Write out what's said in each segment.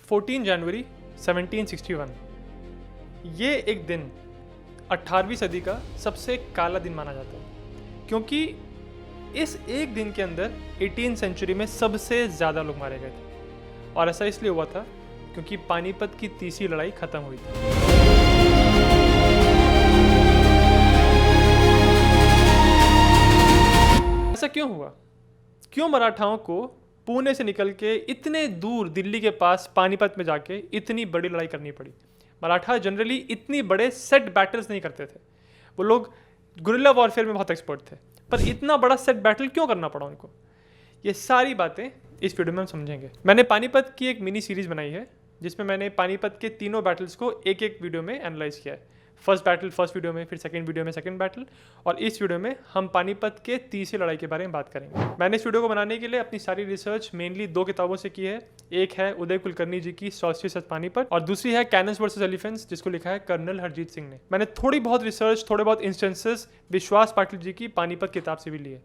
14 जनवरी 1761। ये एक दिन 18वीं सदी का सबसे काला दिन माना जाता है, क्योंकि इस एक दिन के अंदर 18वीं सेंचुरी में सबसे ज़्यादा लोग मारे गए थे। और ऐसा इसलिए हुआ था क्योंकि पानीपत की तीसरी लड़ाई ख़त्म हुई थी। ऐसा क्यों हुआ? क्यों मराठाओं को पुणे से निकल के इतने दूर दिल्ली के पास पानीपत में जाके इतनी बड़ी लड़ाई करनी पड़ी? मराठा जनरली इतनी बड़े सेट बैटल्स नहीं करते थे। वो लोग गुरिल्ला वॉरफेयर में बहुत एक्सपर्ट थे, पर इतना बड़ा सेट बैटल क्यों करना पड़ा उनको? ये सारी बातें इस वीडियो में हम समझेंगे। मैंने पानीपत की एक मिनी सीरीज बनाई है जिसमें मैंने पानीपत के तीनों बैटल्स को एक एक वीडियो में एनालाइज किया है। फर्स्ट बैटल फर्स्ट वीडियो में, फिर सेकंड वीडियो में सेकंड बैटल, और इस वीडियो में हम पानीपत के तीसरी लड़ाई के बारे में बात करेंगे। मैंने इस वीडियो को बनाने के लिए अपनी सारी रिसर्च मेनली 2 किताबों से की है। एक है उदय कुलकर्णी जी की सॉल्स्टिस एट पानीपत, और दूसरी है कैनन्स वर्सेस एलिफेंट्स, जिसको लिखा है कर्नल हरजीत सिंह ने। मैंने थोड़ी बहुत रिसर्च, थोड़े बहुत इंस्टेंसेस विश्वास पाटिल जी की पानीपत किताब से भी लिए।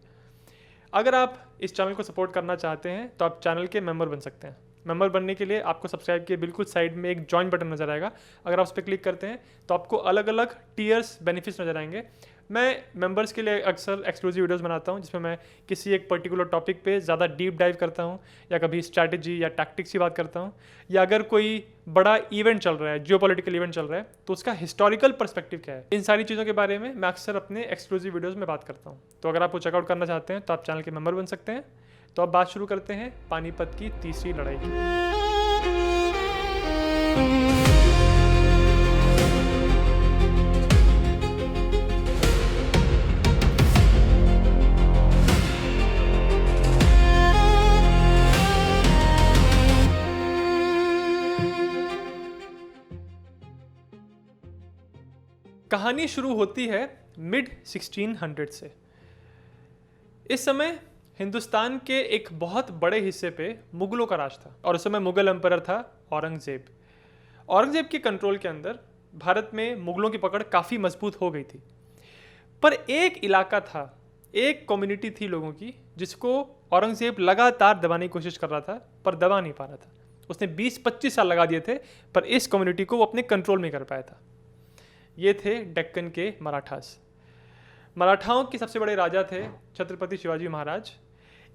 अगर आप इस चैनल को सपोर्ट करना चाहते हैं तो आप चैनल के मेंबर बन सकते हैं। मेंबर बनने के लिए आपको सब्सक्राइब के बिल्कुल साइड में एक जॉइन बटन नजर आएगा। अगर आप उस पर क्लिक करते हैं तो आपको अलग अलग टीयर्स बेनिफिट्स नजर आएंगे। मैं मेंबर्स के लिए अक्सर एक्सक्लूसिव वीडियोस बनाता हूं जिसमें मैं किसी एक पर्टिकुलर टॉपिक पे ज़्यादा डीप डाइव करता हूं, या कभी स्ट्रैटेजी या टैक्टिक्स की बात करता हूं, या अगर कोई बड़ा इवेंट चल रहा है, जियोपॉलिटिकल इवेंट चल रहा है, तो उसका हिस्टोरिकल पर्सपेक्टिव क्या है, इन सारी चीज़ों के बारे में मैं अक्सर अपने एक्सक्लूसिव वीडियोज़ में बात करता हूँ। तो अगर आप वो चेकआउट करना चाहते हैं तो आप चैनल के मेंबर बन सकते हैं। तो अब बात शुरू करते हैं पानीपत की तीसरी लड़ाई की। कहानी शुरू होती है मिड 1600 से। इस समय हिंदुस्तान के एक बहुत बड़े हिस्से पे मुगलों का राज था, और उस समय मुगल एम्परर था औरंगजेब। औरंगजेब के कंट्रोल के अंदर भारत में मुगलों की पकड़ काफ़ी मजबूत हो गई थी। पर एक इलाका था, एक कम्युनिटी थी लोगों की, जिसको औरंगजेब लगातार दबाने की कोशिश कर रहा था, पर दबा नहीं पा रहा था। उसने 20-25 साल लगा दिए थे, पर इस कम्युनिटी को वो अपने कंट्रोल में कर पाया था। ये थे डेक्कन के मराठास। मराठाओं के सबसे बड़े राजा थे छत्रपति शिवाजी महाराज।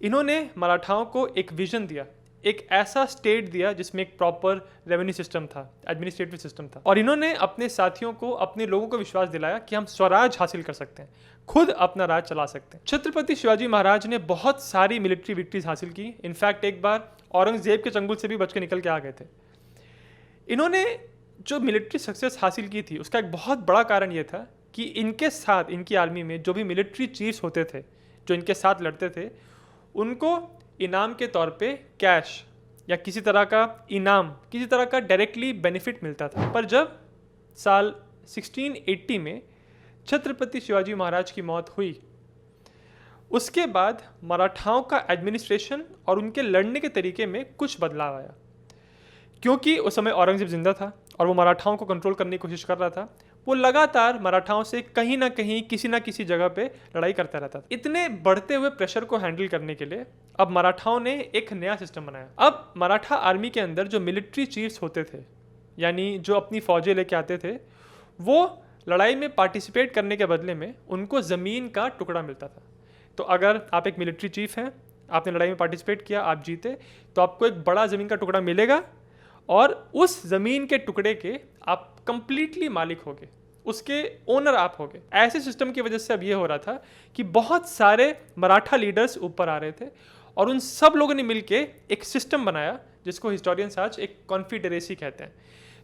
इन्होंने मराठाओं को एक विजन दिया, एक ऐसा स्टेट दिया जिसमें एक प्रॉपर रेवेन्यू सिस्टम था, एडमिनिस्ट्रेटिव सिस्टम था, और इन्होंने अपने साथियों को, अपने लोगों को विश्वास दिलाया कि हम स्वराज हासिल कर सकते हैं, खुद अपना राज चला सकते हैं। छत्रपति शिवाजी महाराज ने बहुत सारी मिलिट्री विक्ट्रीज हासिल की। इनफैक्ट एक बार औरंगजेब के चंगुल से भी बच के निकल के आ गए थे। इन्होंने जो मिलिट्री सक्सेस हासिल की थी उसका एक बहुत बड़ा कारण ये था कि इनके साथ, इनकी आर्मी में जो भी मिलिट्री चीफ्स होते थे, जो इनके साथ लड़ते थे, उनको इनाम के तौर पे कैश या किसी तरह का इनाम, किसी तरह का डायरेक्टली बेनिफिट मिलता था। पर जब साल 1680 में छत्रपति शिवाजी महाराज की मौत हुई, उसके बाद मराठाओं का एडमिनिस्ट्रेशन और उनके लड़ने के तरीके में कुछ बदलाव आया। क्योंकि उस समय औरंगजेब जिंदा था और वो मराठाओं को कंट्रोल करने की कोशिश कर रहा था, वो लगातार मराठाओं से कहीं ना कहीं, किसी ना किसी जगह पे लड़ाई करता रहता था। इतने बढ़ते हुए प्रेशर को हैंडल करने के लिए अब मराठाओं ने एक नया सिस्टम बनाया। अब मराठा आर्मी के अंदर जो मिलिट्री चीफ्स होते थे, यानी जो अपनी फौजें लेके आते थे, वो लड़ाई में पार्टिसिपेट करने के बदले में उनको ज़मीन का टुकड़ा मिलता था। तो अगर आप एक मिलिट्री चीफ हैं, आपने लड़ाई में पार्टिसिपेट किया, आप जीते, तो आपको एक बड़ा ज़मीन का टुकड़ा मिलेगा, और उस ज़मीन के टुकड़े के आप कंप्लीटली मालिक होगे, उसके ओनर आप होगे। ऐसे सिस्टम की वजह से अब ये हो रहा था कि बहुत सारे मराठा लीडर्स ऊपर आ रहे थे, और उन सब लोगों ने मिलके एक सिस्टम बनाया जिसको हिस्टोरियंस आज एक कॉन्फिडरेसी कहते हैं।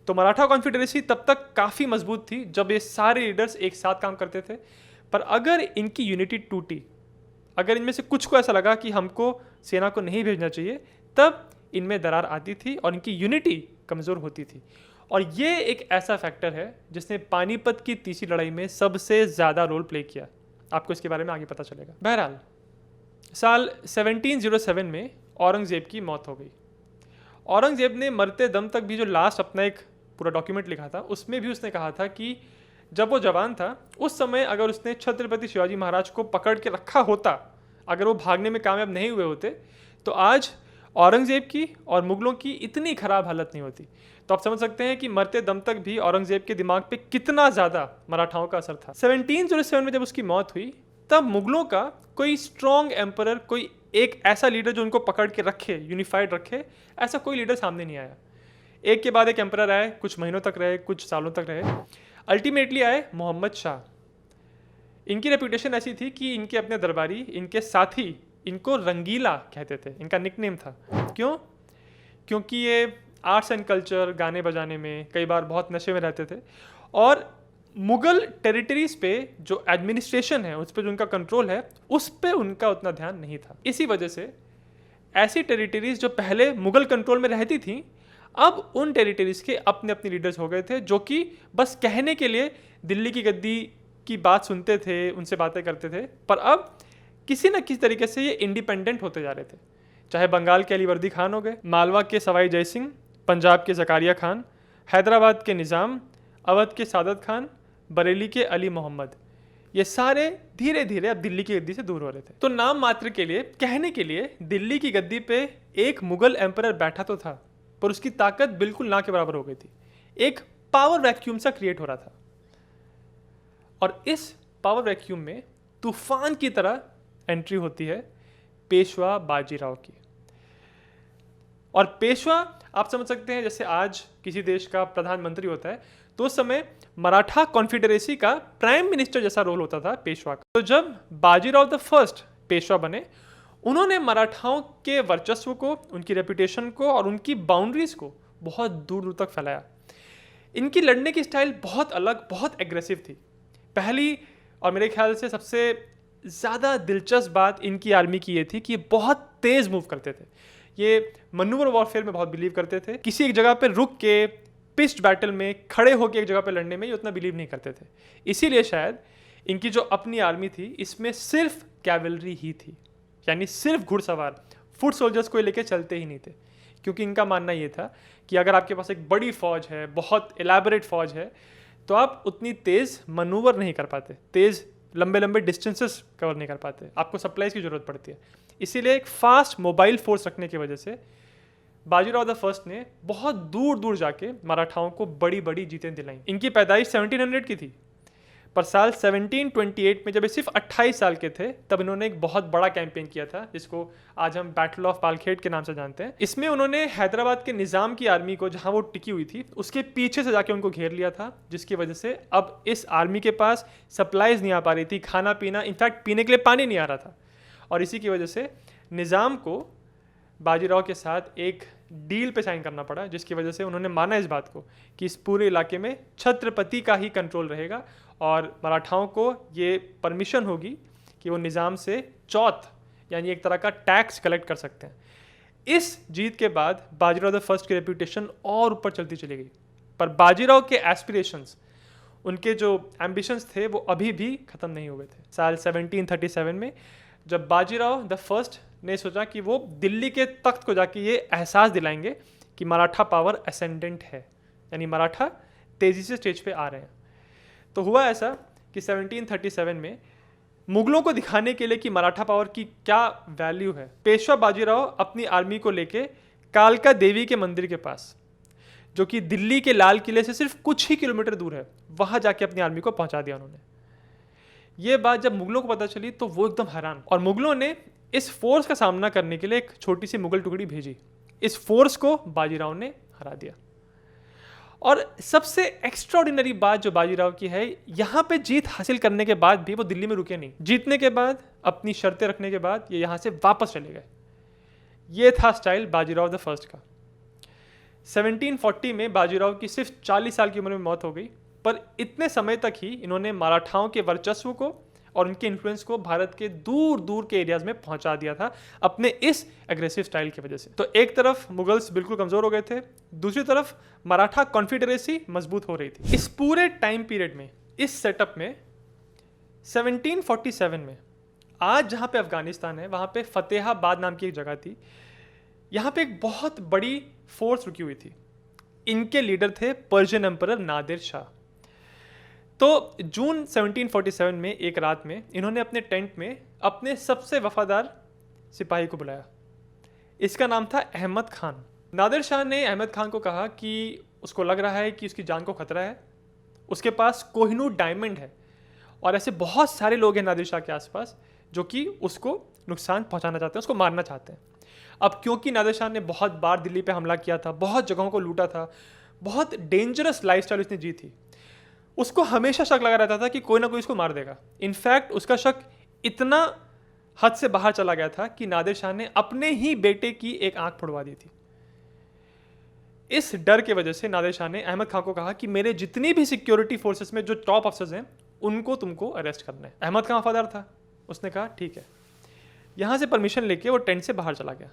तो मराठा कॉन्फिडरेसी तब तक काफ़ी मजबूत थी जब ये सारे लीडर्स एक साथ काम करते थे। पर अगर इनकी यूनिटी टूटी, अगर इनमें से कुछ को ऐसा लगा कि हमको सेना को नहीं भेजना चाहिए, तब इनमें दरार आती थी और इनकी यूनिटी कमज़ोर होती थी। और ये एक ऐसा फैक्टर है जिसने पानीपत की तीसरी लड़ाई में सबसे ज़्यादा रोल प्ले किया। आपको इसके बारे में आगे पता चलेगा। बहरहाल साल 1707 में औरंगज़ेब की मौत हो गई। औरंगज़ेब ने मरते दम तक भी जो लास्ट अपना एक पूरा डॉक्यूमेंट लिखा था, उसमें भी उसने कहा था कि जब वो जवान था उस समय अगर उसने छत्रपति शिवाजी महाराज को पकड़ के रखा होता, अगर वो भागने में कामयाब नहीं हुए होते, तो आज औरंगज़ेब की और मुग़लों की इतनी ख़राब हालत नहीं होती। तो आप समझ सकते हैं कि मरते दम तक भी औरंगज़ेब के दिमाग पे कितना ज़्यादा मराठाओं का असर था। 1707 में जब उसकी मौत हुई, तब मुग़लों का कोई स्ट्रॉन्ग एम्परर, कोई एक ऐसा लीडर जो उनको पकड़ के रखे, यूनिफाइड रखे, ऐसा कोई लीडर सामने नहीं आया। एक के बाद एक एम्परर आए, कुछ महीनों तक रहे, कुछ सालों तक रहे। अल्टीमेटली आए मोहम्मद शाह। इनकी रेपुटेशन ऐसी थी कि इनके अपने दरबारी, इनके साथी इनको रंगीला कहते थे, इनका निकनेम था। क्यों? क्योंकि ये आर्ट्स एंड कल्चर, गाने बजाने में कई बार बहुत नशे में रहते थे, और मुग़ल टेरिटरीज़ पे जो एडमिनिस्ट्रेशन है, उस पर जो उनका कंट्रोल है, उस पर उनका उतना ध्यान नहीं था। इसी वजह से ऐसी टेरिटरीज़ जो पहले मुग़ल कंट्रोल में रहती थी, अब उन टेरिटरीज़ के अपने अपने लीडर्स हो गए थे, जो कि बस कहने के लिए दिल्ली की गद्दी की बात सुनते थे, उनसे बातें करते थे, पर अब किसी न किसी तरीके से ये इंडिपेंडेंट होते जा रहे थे। चाहे बंगाल के अलीवर्दी खान हो गए, मालवा के सवाई जय सिंह, पंजाब के ज़कारिया खान, हैदराबाद के निज़ाम, अवध के सादत खान, बरेली के अली मोहम्मद, ये सारे धीरे धीरे अब दिल्ली की गद्दी से दूर हो रहे थे। तो नाम मात्र के लिए, कहने के लिए दिल्ली की गद्दी पे एक मुग़ल एम्परर बैठा तो था, पर उसकी ताकत बिल्कुल ना के बराबर हो गई थी। एक पावर वैक्यूम सा क्रिएट हो रहा था, और इस पावर वैक्यूम में तूफान की तरह एंट्री होती है पेशवा बाजीराव की। और पेशवा, आप समझ सकते हैं जैसे आज किसी देश का प्रधानमंत्री होता है, तो उस समय मराठा कॉन्फेडरेसी का प्राइम मिनिस्टर जैसा रोल होता था पेशवा का। तो जब बाजीराव द फर्स्ट पेशवा बने, उन्होंने मराठाओं के वर्चस्व को, उनकी रेपुटेशन को और उनकी बाउंड्रीज को बहुत दूर दूर तक फैलाया। इनकी लड़ने की स्टाइल बहुत अलग, बहुत एग्रेसिव थी। पहली और मेरे ख्याल से सबसे ज़्यादा दिलचस्प बात इनकी आर्मी की ये थी कि ये बहुत तेज़ मूव करते थे। ये मनूवर वॉरफेयर में बहुत बिलीव करते थे। किसी एक जगह पर रुक के पिच्ड बैटल में खड़े होकर एक जगह पर लड़ने में ये उतना बिलीव नहीं करते थे। इसीलिए शायद इनकी जो अपनी आर्मी थी, इसमें सिर्फ कैवलरी ही थी, यानी सिर्फ घुड़सवार, फुट सोल्जर्स को लेके चलते ही नहीं थे। क्योंकि इनका मानना ये था कि अगर आपके पास एक बड़ी फौज है, बहुत एलैबोरेट फौज है, तो आप उतनी तेज़ मनूवर नहीं कर पाते, तेज़ लंबे लंबे डिस्टेंसेस कवर नहीं कर पाते, आपको सप्लाईज की ज़रूरत पड़ती है। इसीलिए एक फास्ट मोबाइल फोर्स रखने की वजह से बाजीराव द फर्स्ट ने बहुत दूर दूर जाके मराठाओं को बड़ी बड़ी जीतें दिलाई। इनकी पैदाइश 1700 की थी, पर साल 1728 में जब ये सिर्फ 28 साल के थे, तब इन्होंने एक बहुत बड़ा कैंपेन किया था, जिसको आज हम बैटल ऑफ पालखेड़ के नाम से जानते हैं। इसमें उन्होंने हैदराबाद के निज़ाम की आर्मी को, जहां वो टिकी हुई थी, उसके पीछे से जाके उनको घेर लिया था, जिसकी वजह से अब इस आर्मी के पास सप्लाईज नहीं आ पा रही थी, खाना पीना, इनफैक्ट पीने के लिए पानी नहीं आ रहा था। और इसी की वजह से निज़ाम को बाजीराव के साथ एक डील पे साइन करना पड़ा, जिसकी वजह से उन्होंने माना इस बात को कि इस पूरे इलाके में छत्रपति का ही कंट्रोल रहेगा, और मराठाओं को ये परमिशन होगी कि वो निज़ाम से चौथ, यानी एक तरह का टैक्स कलेक्ट कर सकते हैं। इस जीत के बाद बाजीराव द फर्स्ट की रेपुटेशन और ऊपर चलती चली गई, पर बाजीराव के एस्पिरेशंस, उनके जो एम्बिशंस थे, वो अभी भी ख़त्म नहीं हुए थे। साल 1737 में जब बाजीराव द फर्स्ट ने सोचा कि वो दिल्ली के तख्त को जाके ये एहसास दिलाएंगे कि मराठा पावर असेंडेंट है, यानी मराठा तेज़ी से स्टेज पे आ रहे हैं, तो हुआ ऐसा कि 1737 में मुगलों को दिखाने के लिए कि मराठा पावर की क्या वैल्यू है, पेशवा बाजीराव अपनी आर्मी को लेके कालका देवी के मंदिर के पास, जो कि दिल्ली के लाल किले से सिर्फ कुछ ही किलोमीटर दूर है, वहाँ जाके अपनी आर्मी को पहुँचा दिया उन्होंने। ये बात जब मुगलों को पता चली तो वो एकदम हैरान, और मुगलों ने इस फोर्स का सामना करने के लिए एक छोटी सी मुगल टुकड़ी भेजी। इस फोर्स को बाजीराव ने हरा दिया। और सबसे एक्स्ट्राऑर्डिनरी बात जो बाजीराव की है, यहाँ पे जीत हासिल करने के बाद भी वो दिल्ली में रुके नहीं। जीतने के बाद, अपनी शर्तें रखने के बाद, ये यहाँ से वापस चले गए। ये था स्टाइल बाजीराव द फर्स्ट का। 1740 में बाजीराव की सिर्फ 40 साल की उम्र में मौत हो गई, पर इतने समय तक ही इन्होंने मराठाओं के वर्चस्व को और उनके इन्फ्लुएंस को भारत के दूर दूर के एरियाज में पहुंचा दिया था, अपने इस एग्रेसिव स्टाइल की वजह से। तो एक तरफ मुगल्स बिल्कुल कमज़ोर हो गए थे, दूसरी तरफ मराठा कॉन्फेडरेसी मजबूत हो रही थी। इस पूरे टाइम पीरियड में, इस सेटअप में 1747 में, आज जहाँ पे अफगानिस्तान है, वहाँ पे फतेहाबाद नाम की एक जगह थी। यहाँ पे एक बहुत बड़ी फोर्स रुकी हुई थी। इनके लीडर थे पर्शियन एम्परर नादिर शाह। तो जून 1747 में एक रात में इन्होंने अपने टेंट में अपने सबसे वफादार सिपाही को बुलाया। इसका नाम था अहमद खान। नादिर शाह ने अहमद खान को कहा कि उसको लग रहा है कि उसकी जान को खतरा है, उसके पास कोहिनूर डायमंड है और ऐसे बहुत सारे लोग हैं नादिर शाह के आसपास जो कि उसको नुकसान पहुंचाना चाहते हैं, उसको मारना चाहते हैं। अब क्योंकि नादिर शाह ने बहुत बार दिल्ली पे हमला किया था, बहुत जगहों को लूटा था, बहुत डेंजरस लाइफस्टाइल उसने जी थी, उसको हमेशा शक लगा रहता था कि कोई ना कोई इसको मार देगा। इनफैक्ट उसका शक इतना हद से बाहर चला गया था कि नादिर शाह ने अपने ही बेटे की एक आंख फुड़वा दी थी। इस डर की वजह से नादिर शाह ने अहमद खान को कहा कि मेरे जितनी भी सिक्योरिटी फोर्सेस में जो टॉप अफसर्स हैं उनको तुमको अरेस्ट करना है। अहमद खान वफादार था, उसने कहा ठीक है। यहां से परमिशन लेके वो टेंट से बाहर चला गया।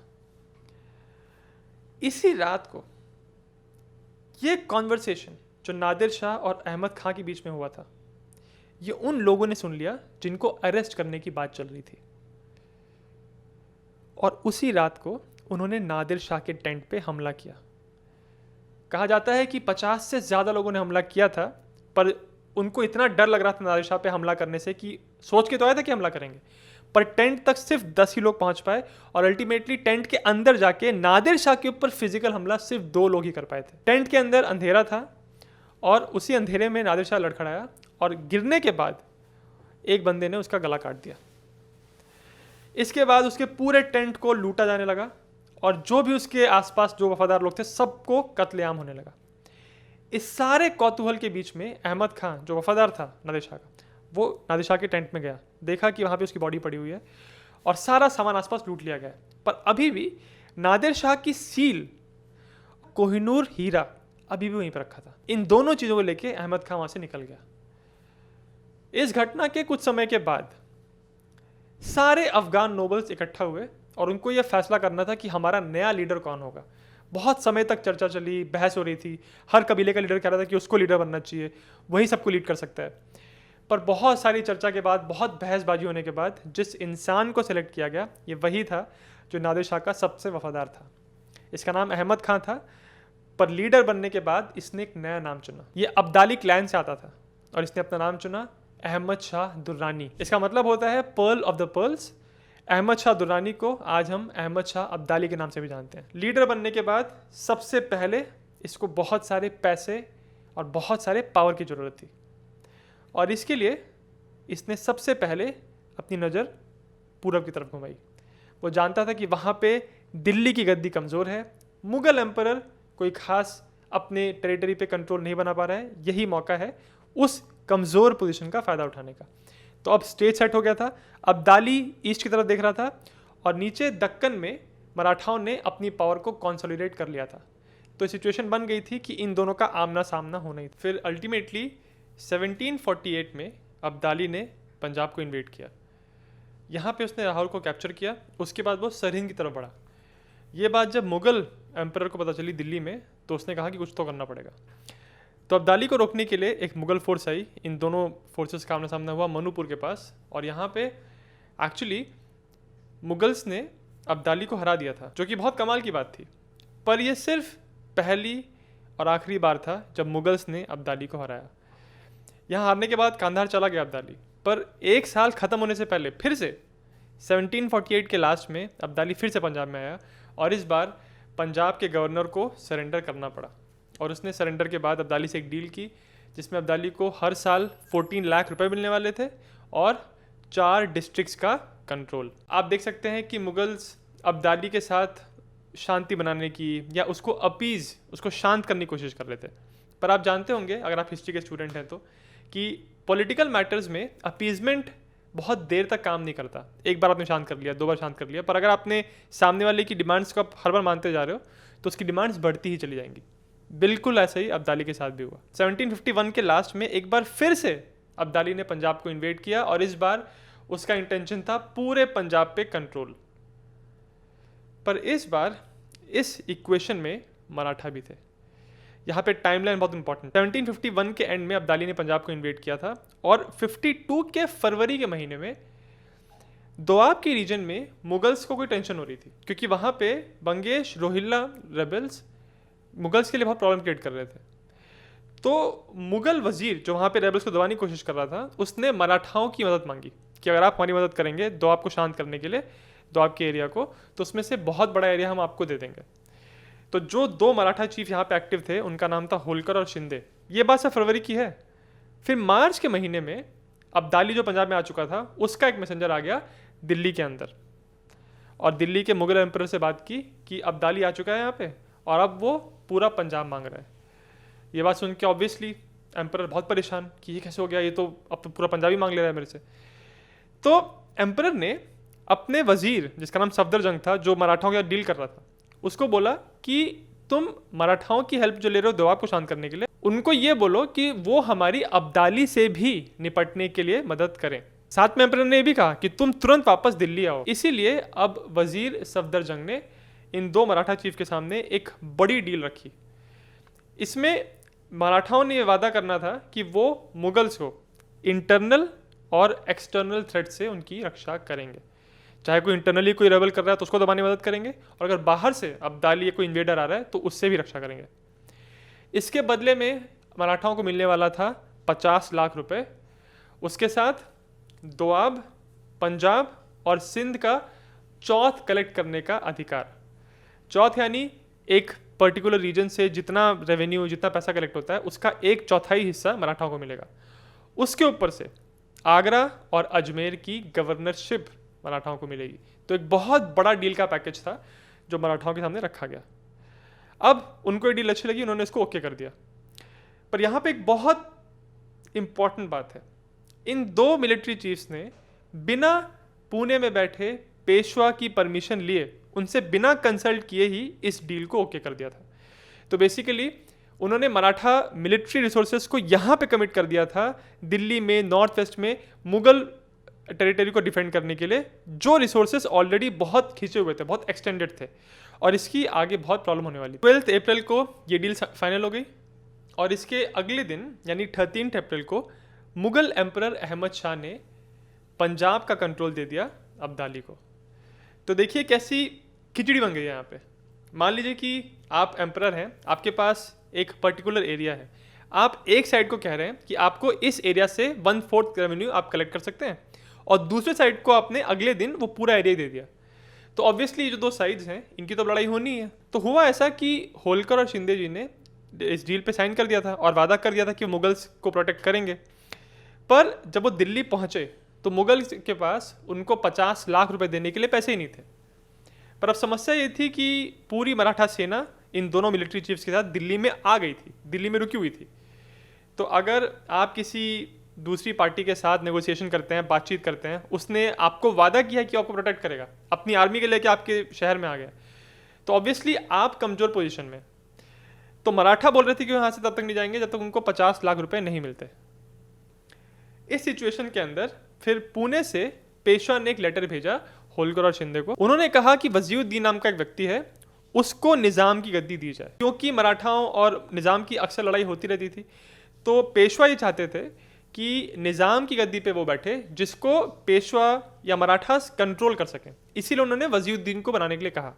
इसी रात को ये कॉन्वर्सेशन जो नादिर शाह और अहमद खान के बीच में हुआ था, ये उन लोगों ने सुन लिया जिनको अरेस्ट करने की बात चल रही थी। और उसी रात को उन्होंने नादिर शाह के टेंट पे हमला किया। कहा जाता है कि 50 से ज़्यादा लोगों ने हमला किया था, पर उनको इतना डर लग रहा था नादिर शाह पे हमला करने से कि सोच के तो आया था कि हमला करेंगे, पर टेंट तक सिर्फ 10 ही लोग पहुंच पाए और अल्टीमेटली टेंट के अंदर जाके नादिर शाह के ऊपर फिजिकल हमला सिर्फ 2 लोग ही कर पाए थे। टेंट के अंदर अंधेरा था और उसी अंधेरे में नादिर शाह लड़खड़ाया और गिरने के बाद एक बंदे ने उसका गला काट दिया। इसके बाद उसके पूरे टेंट को लूटा जाने लगा और जो भी उसके आसपास जो वफादार लोग थे सबको कत्लेआम होने लगा। इस सारे कौतूहल के बीच में अहमद खान जो वफादार था नादिर शाह का, वो नादिर शाह के टेंट में गया, देखा कि वहाँ पे उसकी बॉडी पड़ी हुई है और सारा सामान आसपास लूट लिया गया है, पर अभी भी नादिर शाह की सील, कोहिनूर हीरा अभी भी वहीं पर रखा था। इन दोनों चीज़ों को लेके अहमद खान वहाँ से निकल गया। इस घटना के कुछ समय के बाद सारे अफगान नोबल्स इकट्ठा हुए और उनको यह फैसला करना था कि हमारा नया लीडर कौन होगा। बहुत समय तक चर्चा चली, बहस हो रही थी, हर कबीले का लीडर कह रहा था कि उसको लीडर बनना चाहिए, वही सबको लीड कर सकता है। पर बहुत सारी चर्चा के बाद, बहुत बहसबाजी होने के बाद जिस इंसान को सिलेक्ट किया गया, ये वही था जो नादिर शाह का सबसे वफादार था। इसका नाम अहमद खान था, पर लीडर बनने के बाद इसने एक नया नाम चुना। ये अब्दाली क्लैन से आता था और इसने अपना नाम चुना अहमद शाह दुर्रानी। इसका मतलब होता है pearl of the pearls. Ahmad Shah Durrani को आज हम अहमद शाह अब्दाली के नाम से भी जानते हैं। लीडर बनने के बाद सबसे पहले इसको बहुत सारे पैसे और बहुत सारे पावर की ज़रूरत थी और इसके लिए इसने सबसे पहले अपनी नज़र पूरब की तरफ घुमाई। वो जानता था कि वहाँ पे दिल्ली की गद्दी कमज़ोर है, मुग़ल एम्परर कोई ख़ास अपने टेरिटरी पे कंट्रोल नहीं बना पा रहा है, यही मौका है उस कमज़ोर पोजीशन का फ़ायदा उठाने का। तो अब स्टेज सेट हो गया था। अब्दाली ईस्ट की तरफ देख रहा था और नीचे दक्कन में मराठाओं ने अपनी पावर को कंसोलिडेट कर लिया था। तो सिचुएशन बन गई थी कि इन दोनों का आमना सामना होना ही था। फिर अल्टीमेटली 1748 में अब्दाली ने पंजाब को इन्वेड किया। यहाँ पे उसने लाहौर को कैप्चर किया। उसके बाद वो सरहिंद की तरफ बढ़ा। ये बात जब मुग़ल एम्परर को पता चली दिल्ली में, तो उसने कहा कि कुछ तो करना पड़ेगा। तो अब्दाली को रोकने के लिए एक मुग़ल फोर्स आई। इन दोनों फोर्सेस का आमना सामना हुआ मनुपुर के पास और यहाँ पे एक्चुअली मुग़ल्स ने अब्दाली को हरा दिया था, जो कि बहुत कमाल की बात थी। पर यह सिर्फ पहली और आखिरी बार था जब मुग़ल्स ने अब्दाली को हराया। यहाँ हारने के बाद कांधार चला गया अब्दाली, पर एक साल ख़त्म होने से पहले फिर से 1748 के लास्ट में अब्दाली फिर से पंजाब में आया और इस बार पंजाब के गवर्नर को सरेंडर करना पड़ा। और उसने सरेंडर के बाद अब्दाली से एक डील की जिसमें अब्दाली को हर साल 14 लाख रुपए मिलने वाले थे और 4 डिस्ट्रिक्ट्स का कंट्रोल। आप देख सकते हैं कि मुग़ल्स अब्दाली के साथ शांति बनाने की या उसको अपीज़, उसको शांत करने की कोशिश कर रहे थे। पर आप जानते होंगे, अगर आप हिस्ट्री के स्टूडेंट हैं, तो कि पॉलिटिकल मैटर्स में अपीजमेंट बहुत देर तक काम नहीं करता। एक बार आपने शांत कर लिया, 2 बार शांत कर लिया, पर अगर आपने सामने वाले की डिमांड्स को आप हर बार मानते जा रहे हो तो उसकी डिमांड्स बढ़ती ही चली जाएंगी। बिल्कुल ऐसा ही अब्दाली के साथ भी हुआ। 1751 के लास्ट में एक बार फिर से अब्दाली ने पंजाब को इन्वेड किया और इस बार उसका इंटेंशन था पूरे पंजाब पे कंट्रोल। पर इस बार इस इक्वेशन में मराठा भी थे। यहाँ पे टाइमलाइन बहुत इंपॉर्टेंट। 1751 के एंड में अब्दाली ने पंजाब को इन्वेड किया था और 52 के फरवरी के महीने में दोआब के रीजन में मुगल्स को कोई टेंशन हो रही थी, क्योंकि वहाँ पे बंगेश रोहिल्ला रेबल्स मुगल्स के लिए बहुत प्रॉब्लम क्रिएट कर रहे थे। तो मुगल वजीर जो वहाँ पे रेबल्स को दबाने की कोशिश कर रहा था, उसने मराठाओं की मदद मांगी कि अगर आप हमारी मदद करेंगे दोआब को शांत करने के लिए दोआब के एरिया को, तो उसमें से बहुत बड़ा एरिया हम आपको दे देंगे। तो जो 2 मराठा चीफ यहाँ पे एक्टिव थे उनका नाम था होलकर और शिंदे। ये बात सब फरवरी की है। फिर मार्च के महीने में अब्दाली जो पंजाब में आ चुका था उसका एक मैसेंजर आ गया दिल्ली के अंदर, और दिल्ली के मुगल एम्परर से बात की कि अब्दाली आ चुका है यहाँ पे और अब वो पूरा पंजाब मांग रहा है। ये बात सुन के ऑब्वियसली एम्परर बहुत परेशान कि ये कैसे हो गया, ये तो अब तो पूरा पंजाबी मांग ले रहा है मेरे से। तो एम्परर ने अपने वजीर जिसका नाम सफदरजंग था, जो मराठाओं के साथ डील कर रहा था, उसको बोला कि तुम मराठाओं की हेल्प जो ले रहे हो दोआब को शांत करने के लिए, उनको ये बोलो कि वो हमारी अब्दाली से भी निपटने के लिए मदद करें। साथ में एम्परर ने ये भी कहा कि तुम तुरंत वापस दिल्ली आओ। इसीलिए अब वजीर सफदरजंग ने इन 2 मराठा चीफ के सामने एक बड़ी डील रखी। इसमें मराठाओं ने यह वादा करना था कि वो मुगल्स को इंटरनल और एक्सटर्नल थ्रेट से उनकी रक्षा करेंगे। चाहे कोई इंटरनली कोई रेबल कर रहा है तो उसको दबाने में मदद करेंगे, और अगर बाहर से अब्दाली या कोई इन्वेडर आ रहा है तो उससे भी रक्षा करेंगे। इसके बदले में मराठाओं को मिलने वाला था 50 लाख रुपए, उसके साथ दोआब, पंजाब और सिंध का चौथ कलेक्ट करने का अधिकार। चौथ यानी एक पर्टिकुलर रीजन से जितना रेवेन्यू, जितना पैसा कलेक्ट होता है उसका 1/4 हिस्सा मराठाओं को मिलेगा। उसके ऊपर से आगरा और अजमेर की गवर्नरशिप मराठाओं को मिलेगी। तो एक बहुत बड़ा डील का पैकेज था जो मराठाओं के सामने रखा गया। अब उनको ये डील अच्छी लगी, उन्होंने इसको ओके कर दिया। पर यहाँ पे एक बहुत इंपॉर्टेंट बात है, इन 2 मिलिट्री चीफ्स ने बिना पुणे में बैठे पेशवा की परमिशन लिए, उनसे बिना कंसल्ट किए ही इस डील को ओके कर दिया था। तो बेसिकली उन्होंने मराठा मिलिट्री रिसोर्सेज को यहाँ पे कमिट कर दिया था दिल्ली में, नॉर्थ वेस्ट में मुगल टेरिटरी को डिफेंड करने के लिए, जो रिसोर्सेज ऑलरेडी बहुत खींचे हुए थे, बहुत एक्सटेंडेड थे, और इसकी आगे बहुत प्रॉब्लम होने वाली। 12 अप्रैल को ये डील फाइनल हो गई, और इसके अगले दिन यानी 13 अप्रैल को मुगल एम्परर अहमद शाह ने पंजाब का कंट्रोल दे दिया अब्दाली को। तो देखिए कैसी खिचड़ी बन गई है यहाँ पे। मान लीजिए कि आप एम्परर हैं, आपके पास एक पर्टिकुलर एरिया है, आप एक साइड को कह रहे हैं कि आपको इस एरिया से 1/4 रेवेन्यू आप कलेक्ट कर सकते हैं, और दूसरे साइड को आपने अगले दिन वो पूरा एरिया दे दिया। तो ऑब्वियसली जो 2 साइड्स हैं इनकी तो लड़ाई होनी है। तो हुआ ऐसा कि होलकर और शिंदे जी ने इस डील पे साइन कर दिया था और वादा कर दिया था कि मुगल्स को प्रोटेक्ट करेंगे। पर जब वो दिल्ली पहुंचे तो मुगल के पास उनको 50 लाख रुपए देने के लिए पैसे ही नहीं थे। पर अब समस्या ये थी कि पूरी मराठा सेना इन दोनों मिलिट्री चीफ्स के साथ दिल्ली में आ गई थी, दिल्ली में रुकी हुई थी। तो अगर आप किसी दूसरी पार्टी के साथ नेगोशिएशन करते हैं, बातचीत करते हैं, उसने आपको वादा किया कि आपको प्रोटेक्ट करेगा, अपनी आर्मी के लेके आपके शहर में आ गया, तो ऑब्वियसली आप कमजोर पोजीशन में। तो मराठा बोल रहे थे कि यहाँ से तब तक नहीं जाएंगे जब तक उनको 50 लाख रुपए नहीं मिलते। इस सिचुएशन के अंदर फिर पुणे से पेशवा ने एक लेटर भेजा होलकर और शिंदे को। उन्होंने कहा कि वजीउद्दीन नाम का एक व्यक्ति है, उसको निज़ाम की गद्दी दी जाए, क्योंकि मराठाओं और निज़ाम की अक्सर लड़ाई होती रहती थी। तो पेशवा ये चाहते थे कि निज़ाम की गद्दी पे वो बैठे जिसको पेशवा या मराठास कंट्रोल कर सकें, इसीलिए उन्होंने वजीउद्दीन को बनाने के लिए कहा।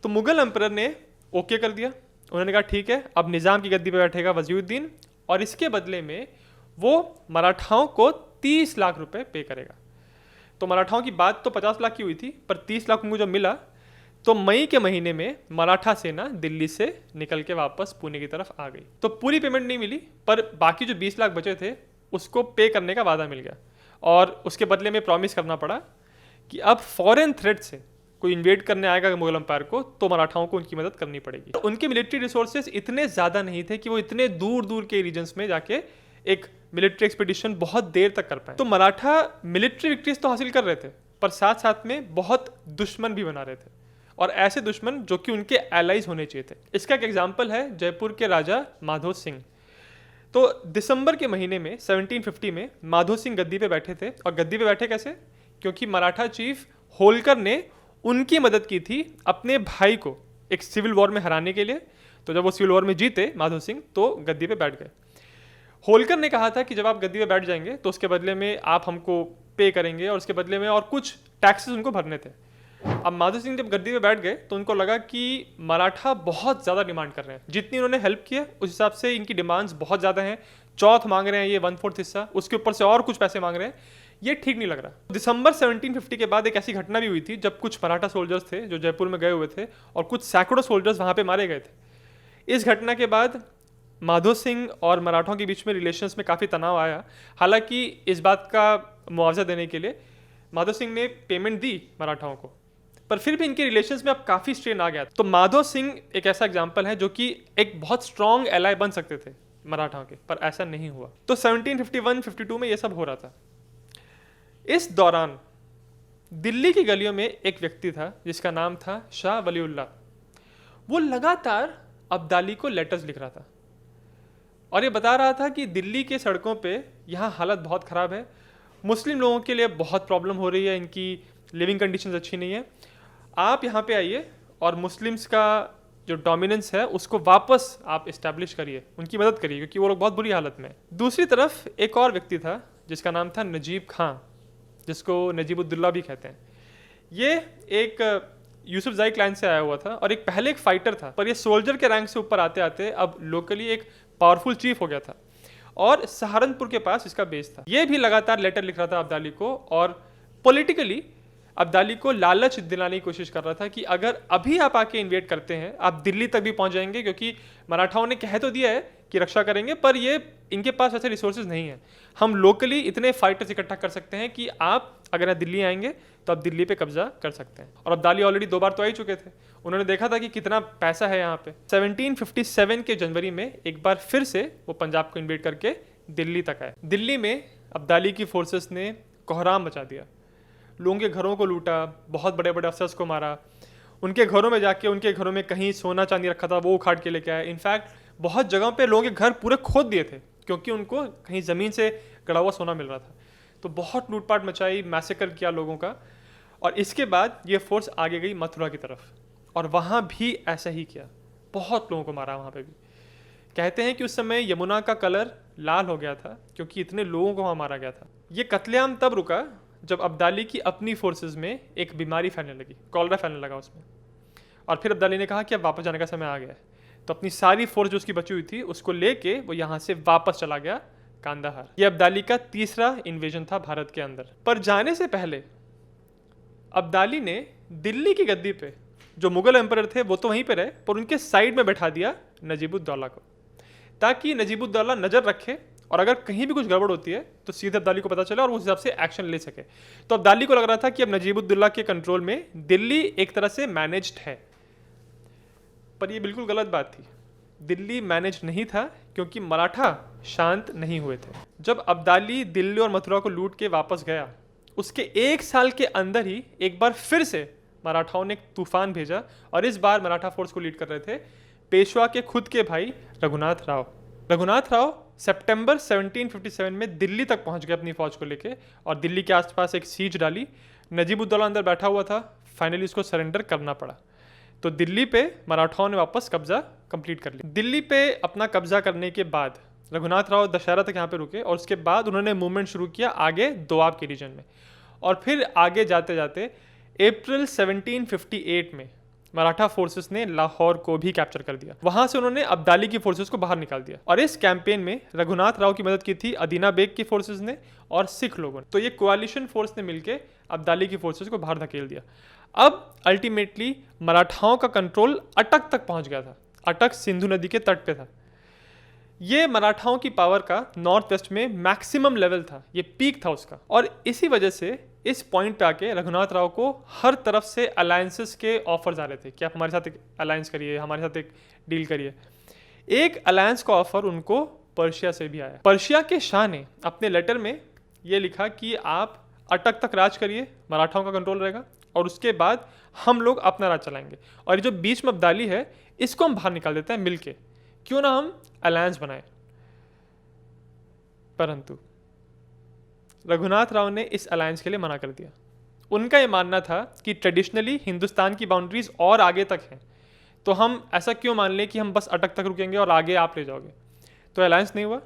तो मुगल एम्परर ने ओके कर दिया। उन्होंने कहा ठीक है, अब निज़ाम की गद्दी पे बैठेगा वजीउद्दीन, और इसके बदले में वो मराठाओं को 30 लाख रुपए पे करेगा। तो मराठाओं की बात तो 50 लाख की हुई थी, पर 30 लाख उनको जब मिला तो मई के महीने में मराठा सेना दिल्ली से निकल के वापस पुणे की तरफ आ गई। तो पूरी पेमेंट नहीं मिली, पर बाकी जो 20 लाख बचे थे उसको पे करने का वादा मिल गया, और उसके बदले में प्रॉमिस करना पड़ा कि अब फॉरेन थ्रेट से कोई इन्वेड करने आएगा मुगल एम्पायर को तो मराठाओं को उनकी मदद करनी पड़ेगी। तो उनके मिलिट्री रिसोर्सेज इतने ज़्यादा नहीं थे कि वो इतने दूर दूर के रीजन्स में जाके एक मिलिट्री एक्सपीडिशन बहुत देर तक कर पाए। तो मराठा मिलिट्री विक्ट्रीज तो हासिल कर रहे थे, पर साथ साथ में बहुत दुश्मन भी बना रहे थे, और ऐसे दुश्मन जो कि उनके एलाइज होने चाहिए थे। इसका एक एग्जाम्पल है जयपुर के राजा माधो सिंह। तो दिसंबर के महीने में 1750 में माधो सिंह गद्दी पे बैठे थे, और गद्दी पे बैठे कैसे? क्योंकि मराठा चीफ होलकर ने उनकी मदद की थी अपने भाई को एक सिविल वॉर में हराने के लिए। तो जब वो सिविल वॉर में जीते माधो सिंह, तो गद्दी पे बैठ गए। होलकर ने कहा था कि जब आप गद्दी पे बैठ जाएंगे तो उसके बदले में आप हमको पे करेंगे, और उसके बदले में और कुछ टैक्सेस उनको भरने थे। अब माधो सिंह जब गद्दी पे बैठ गए तो उनको लगा कि मराठा बहुत ज़्यादा डिमांड कर रहे हैं, जितनी उन्होंने हेल्प की है उस हिसाब से इनकी डिमांड्स बहुत ज़्यादा हैं। चौथ मांग रहे हैं ये 1/4 हिस्सा, उसके ऊपर से और कुछ पैसे मांग रहे हैं। ये ठीक नहीं लग रहा। दिसंबर 1750 के बाद एक ऐसी घटना भी हुई थी जब कुछ मराठा सोल्जर्स थे जो जयपुर में गए हुए थे और कुछ सैकड़ों सोल्जर्स वहाँ पे मारे गए थे। इस घटना के बाद माधो सिंह और मराठों के बीच में रिलेशंस में काफ़ी तनाव आया। हालांकि इस बात का मुआवजा देने के लिए माधो सिंह ने पेमेंट दी मराठाओं को, पर फिर भी इनके रिलेशंस में अब काफ़ी स्ट्रेन आ गया। तो माधो सिंह एक ऐसा एग्जाम्पल है जो कि एक बहुत स्ट्रॉन्ग एलाई बन सकते थे मराठाओं के, पर ऐसा नहीं हुआ। तो 1751-52 में ये सब हो रहा था। इस दौरान दिल्ली की गलियों में एक व्यक्ति था जिसका नाम था शाह वलीउल्लाह। वो लगातार अब्दाली को लेटर्स लिख रहा था और ये बता रहा था कि दिल्ली के सड़कों पे यहाँ हालत बहुत ख़राब है, मुस्लिम लोगों के लिए बहुत प्रॉब्लम हो रही है, इनकी लिविंग कंडीशंस अच्छी नहीं है, आप यहाँ पे आइए और मुस्लिम्स का जो डोमिनेंस है उसको वापस आप इस्टेब्लिश करिए, उनकी मदद करिए क्योंकि वो लोग बहुत बुरी हालत में। दूसरी तरफ एक और व्यक्ति था जिसका नाम था नजीब खां, जिसको नजीबुद्दौला भी कहते हैं। ये एक यूसुफजाई क्लैन से आया हुआ था और पहले एक फाइटर था, पर ये सोल्जर के रैंक से ऊपर आते आते अब लोकली एक पावरफुल चीफ हो गया था और सहारनपुर के पास इसका बेस था। ये भी लगातार लेटर लिख रहा था अब्दाली को और पॉलिटिकली अब्दाली को लालच दिलाने की कोशिश कर रहा था कि अगर अभी आप आके इन्वेट करते हैं आप दिल्ली तक भी पहुंच जाएंगे, क्योंकि मराठाओं ने कह तो दिया है कि रक्षा करेंगे पर ये इनके पास ऐसे रिसोर्सेज नहीं है, हम लोकली इतने फाइटर्स इकट्ठा कर सकते हैं कि आप अगर दिल्ली आएंगे तो आप दिल्ली पे कब्जा कर सकते हैं। और अब्दाली ऑलरेडी 2 बार तो आ ही चुके थे, उन्होंने देखा था कि कितना पैसा है यहाँ पे। 1757 के जनवरी में एक बार फिर से वो पंजाब को इन्वेट करके दिल्ली तक आए। दिल्ली में अब्दाली की फोर्सेस ने कोहराम मचा दिया, लोगों के घरों को लूटा, बहुत बड़े बड़े अफसर्स को मारा, उनके घरों में जाके उनके घरों में कहीं सोना चांदी रखा था वो उखाड़ के लेके आए। इनफैक्ट बहुत जगहों पे लोगों के घर पूरे खोद दिए थे क्योंकि उनको कहीं ज़मीन से गड़ा हुआ सोना मिल रहा था। तो बहुत लूटपाट मचाई, मैसेकर किया लोगों का। और इसके बाद ये फोर्स आगे गई मथुरा की तरफ और वहाँ भी ऐसा ही किया, बहुत लोगों को मारा वहाँ पे भी। कहते हैं कि उस समय यमुना का कलर लाल हो गया था क्योंकि इतने लोगों को वहाँ मारा गया था। ये कत्लेआम तब रुका जब अब्दाली की अपनी फोर्सेस में एक बीमारी फैलने लगी, कॉलरा फैलने लगा उसमें, और फिर अब्दाली ने कहा कि अब वापस जाने का समय आ गया है। तो अपनी सारी फोर्स जो उसकी बची हुई थी उसको लेके वो यहाँ से वापस चला गया कांदाहार। ये अब्दाली का तीसरा इन्वेजन था भारत के अंदर। पर जाने से पहले अब्दाली ने दिल्ली की गद्दी पे जो मुगल एम्परर थे वो तो वहीं पे रहे, पर उनके साइड में बैठा दिया नजीबुद्दौला को, ताकि नजीबुद्दौला नज़र रखे और अगर कहीं भी कुछ गड़बड़ होती है तो सीधे अब्दाली को पता चले और उस हिसाब से एक्शन ले सके। तो अब्दाली को लग रहा था कि अब नजीबुद्दौला के कंट्रोल में दिल्ली एक तरह से मैनेज्ड है, पर यह बिल्कुल गलत बात थी। दिल्ली मैनेज नहीं था क्योंकि मराठा शांत नहीं हुए थे। जब अब्दाली दिल्ली और मथुरा को लूट के वापस गया, उसके 1 साल के अंदर ही एक बार फिर से मराठाओं ने एक तूफान भेजा और इस बार मराठा फोर्स को लीड कर रहे थे पेशवा के खुद के भाई रघुनाथ राव। रघुनाथ राव सितंबर 1757 में दिल्ली तक पहुंच गए अपनी फौज को लेके और दिल्ली के आसपास एक सीज डाली। नजीबुद्दौला अंदर बैठा हुआ था, फाइनली उसको सरेंडर करना पड़ा। तो दिल्ली पे मराठाओं ने वापस कब्जा कंप्लीट कर लिया। दिल्ली पे अपना कब्जा करने के बाद रघुनाथ राव दशहरा तक यहाँ पे रुके और उसके बाद उन्होंने मूवमेंट शुरू किया आगे दोआब के रीजन में, और फिर आगे जाते जाते अप्रैल 1758 में मराठा फोर्सेस ने लाहौर को भी कैप्चर कर दिया। वहां से उन्होंने अब्दाली की फोर्सेस को बाहर निकाल दिया और इस कैंपेन में रघुनाथ राव की मदद की थी अदीना बेग की फोर्सेस ने और सिख लोगों ने। तो ये कोalition फोर्स ने मिलकर अब्दाली की फोर्सेस को बाहर धकेल दिया। अब अल्टीमेटली मराठाओं का कंट्रोल अटक तक पहुंच गया था। अटक सिंधु नदी के तट पे था। ये मराठाओं की पावर का नॉर्थ वेस्ट में मैक्सिमम लेवल था, ये पीक था उसका, और इसी वजह से इस पॉइंट पे आके रघुनाथ राव को हर तरफ से अलायंसेस के ऑफर्स आ रहे थे कि आप हमारे साथ एक अलायंस करिए, हमारे साथ एक डील करिए। एक अलायंस का ऑफर उनको पर्शिया से भी आया। पर्शिया के शाह ने अपने लेटर में ये लिखा कि आप अटक तक राज करिए, मराठाओं का कंट्रोल रहेगा, और उसके बाद हम लोग अपना राज चलाएंगे, और ये जो बीच में अब्दाली है इसको हम बाहर निकाल देते हैं मिलके, क्यों ना हम अलायंस बनाए। परंतु रघुनाथ राव ने इस अलायंस के लिए मना कर दिया। उनका ये मानना था कि ट्रेडिशनली हिंदुस्तान की बाउंड्रीज और आगे तक हैं, तो हम ऐसा क्यों मान लें कि हम बस अटक तक रुकेंगे और आगे आप ले जाओगे। तो अलायंस नहीं हुआ,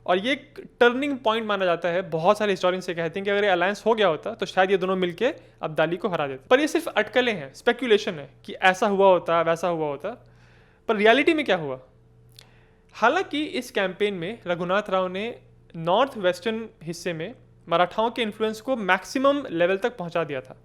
और ये एक टर्निंग पॉइंट माना जाता है। बहुत सारे हिस्टोरियन से कहते हैं कि अगर ये अलायंस हो गया होता तो शायद ये दोनों मिलके अब्दाली को हरा देते। पर ये सिर्फ अटकलें हैं, स्पेक्यूलेशन है कि ऐसा हुआ होता, वैसा हुआ होता, पर रियलिटी में क्या हुआ। हालांकि इस कैंपेन में रघुनाथ राव ने नॉर्थ वेस्टर्न हिस्से में मराठाओं के इन्फ्लुएंस को मैक्सिमम लेवल तक पहुंचा दिया था।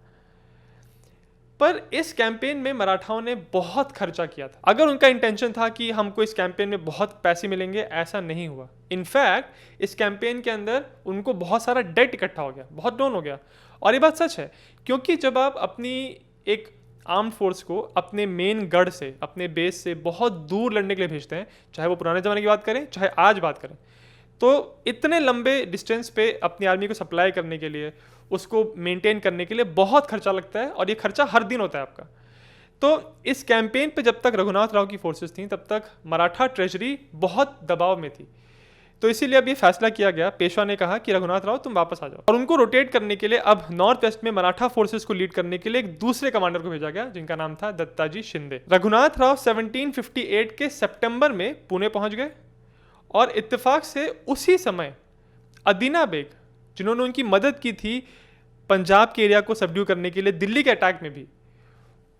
पर इस कैंपेन में मराठाओं ने बहुत खर्चा किया था। अगर उनका इंटेंशन था कि हमको इस कैंपेन में बहुत पैसे मिलेंगे, ऐसा नहीं हुआ। इनफैक्ट इस कैंपेन के अंदर उनको बहुत सारा डेट इकट्ठा हो गया, बहुत डाउन हो गया। और ये बात सच है, क्योंकि जब आप अपनी एक आर्म्ड फोर्स को अपने मेन गढ़ से, अपने बेस से बहुत दूर लड़ने के लिए भेजते हैं, चाहे वो पुराने ज़माने की बात करें चाहे आज बात करें, तो इतने लंबे डिस्टेंस पे अपनी आर्मी को सप्लाई करने के लिए, उसको मेंटेन करने के लिए बहुत खर्चा लगता है, और ये खर्चा हर दिन होता है आपका। तो इस कैंपेन पे जब तक रघुनाथ राव की फोर्सेस थी, तब तक मराठा ट्रेजरी बहुत दबाव में थी। तो इसीलिए अब ये फैसला किया गया, पेशवा ने कहा कि रघुनाथ राव तुम वापस आ जाओ, और उनको रोटेट करने के लिए अब नॉर्थ वेस्ट में मराठा फोर्सेस को लीड करने के लिए एक दूसरे कमांडर को भेजा गया, जिनका नाम था दत्ताजी शिंदे। रघुनाथ राव 1758 के सितंबर में पुणे पहुंच गए, और इत्तेफाक से उसी समय अदीना बेग, जिन्होंने उनकी मदद की थी पंजाब के एरिया को सबड्यू करने के लिए दिल्ली के अटैक में भी,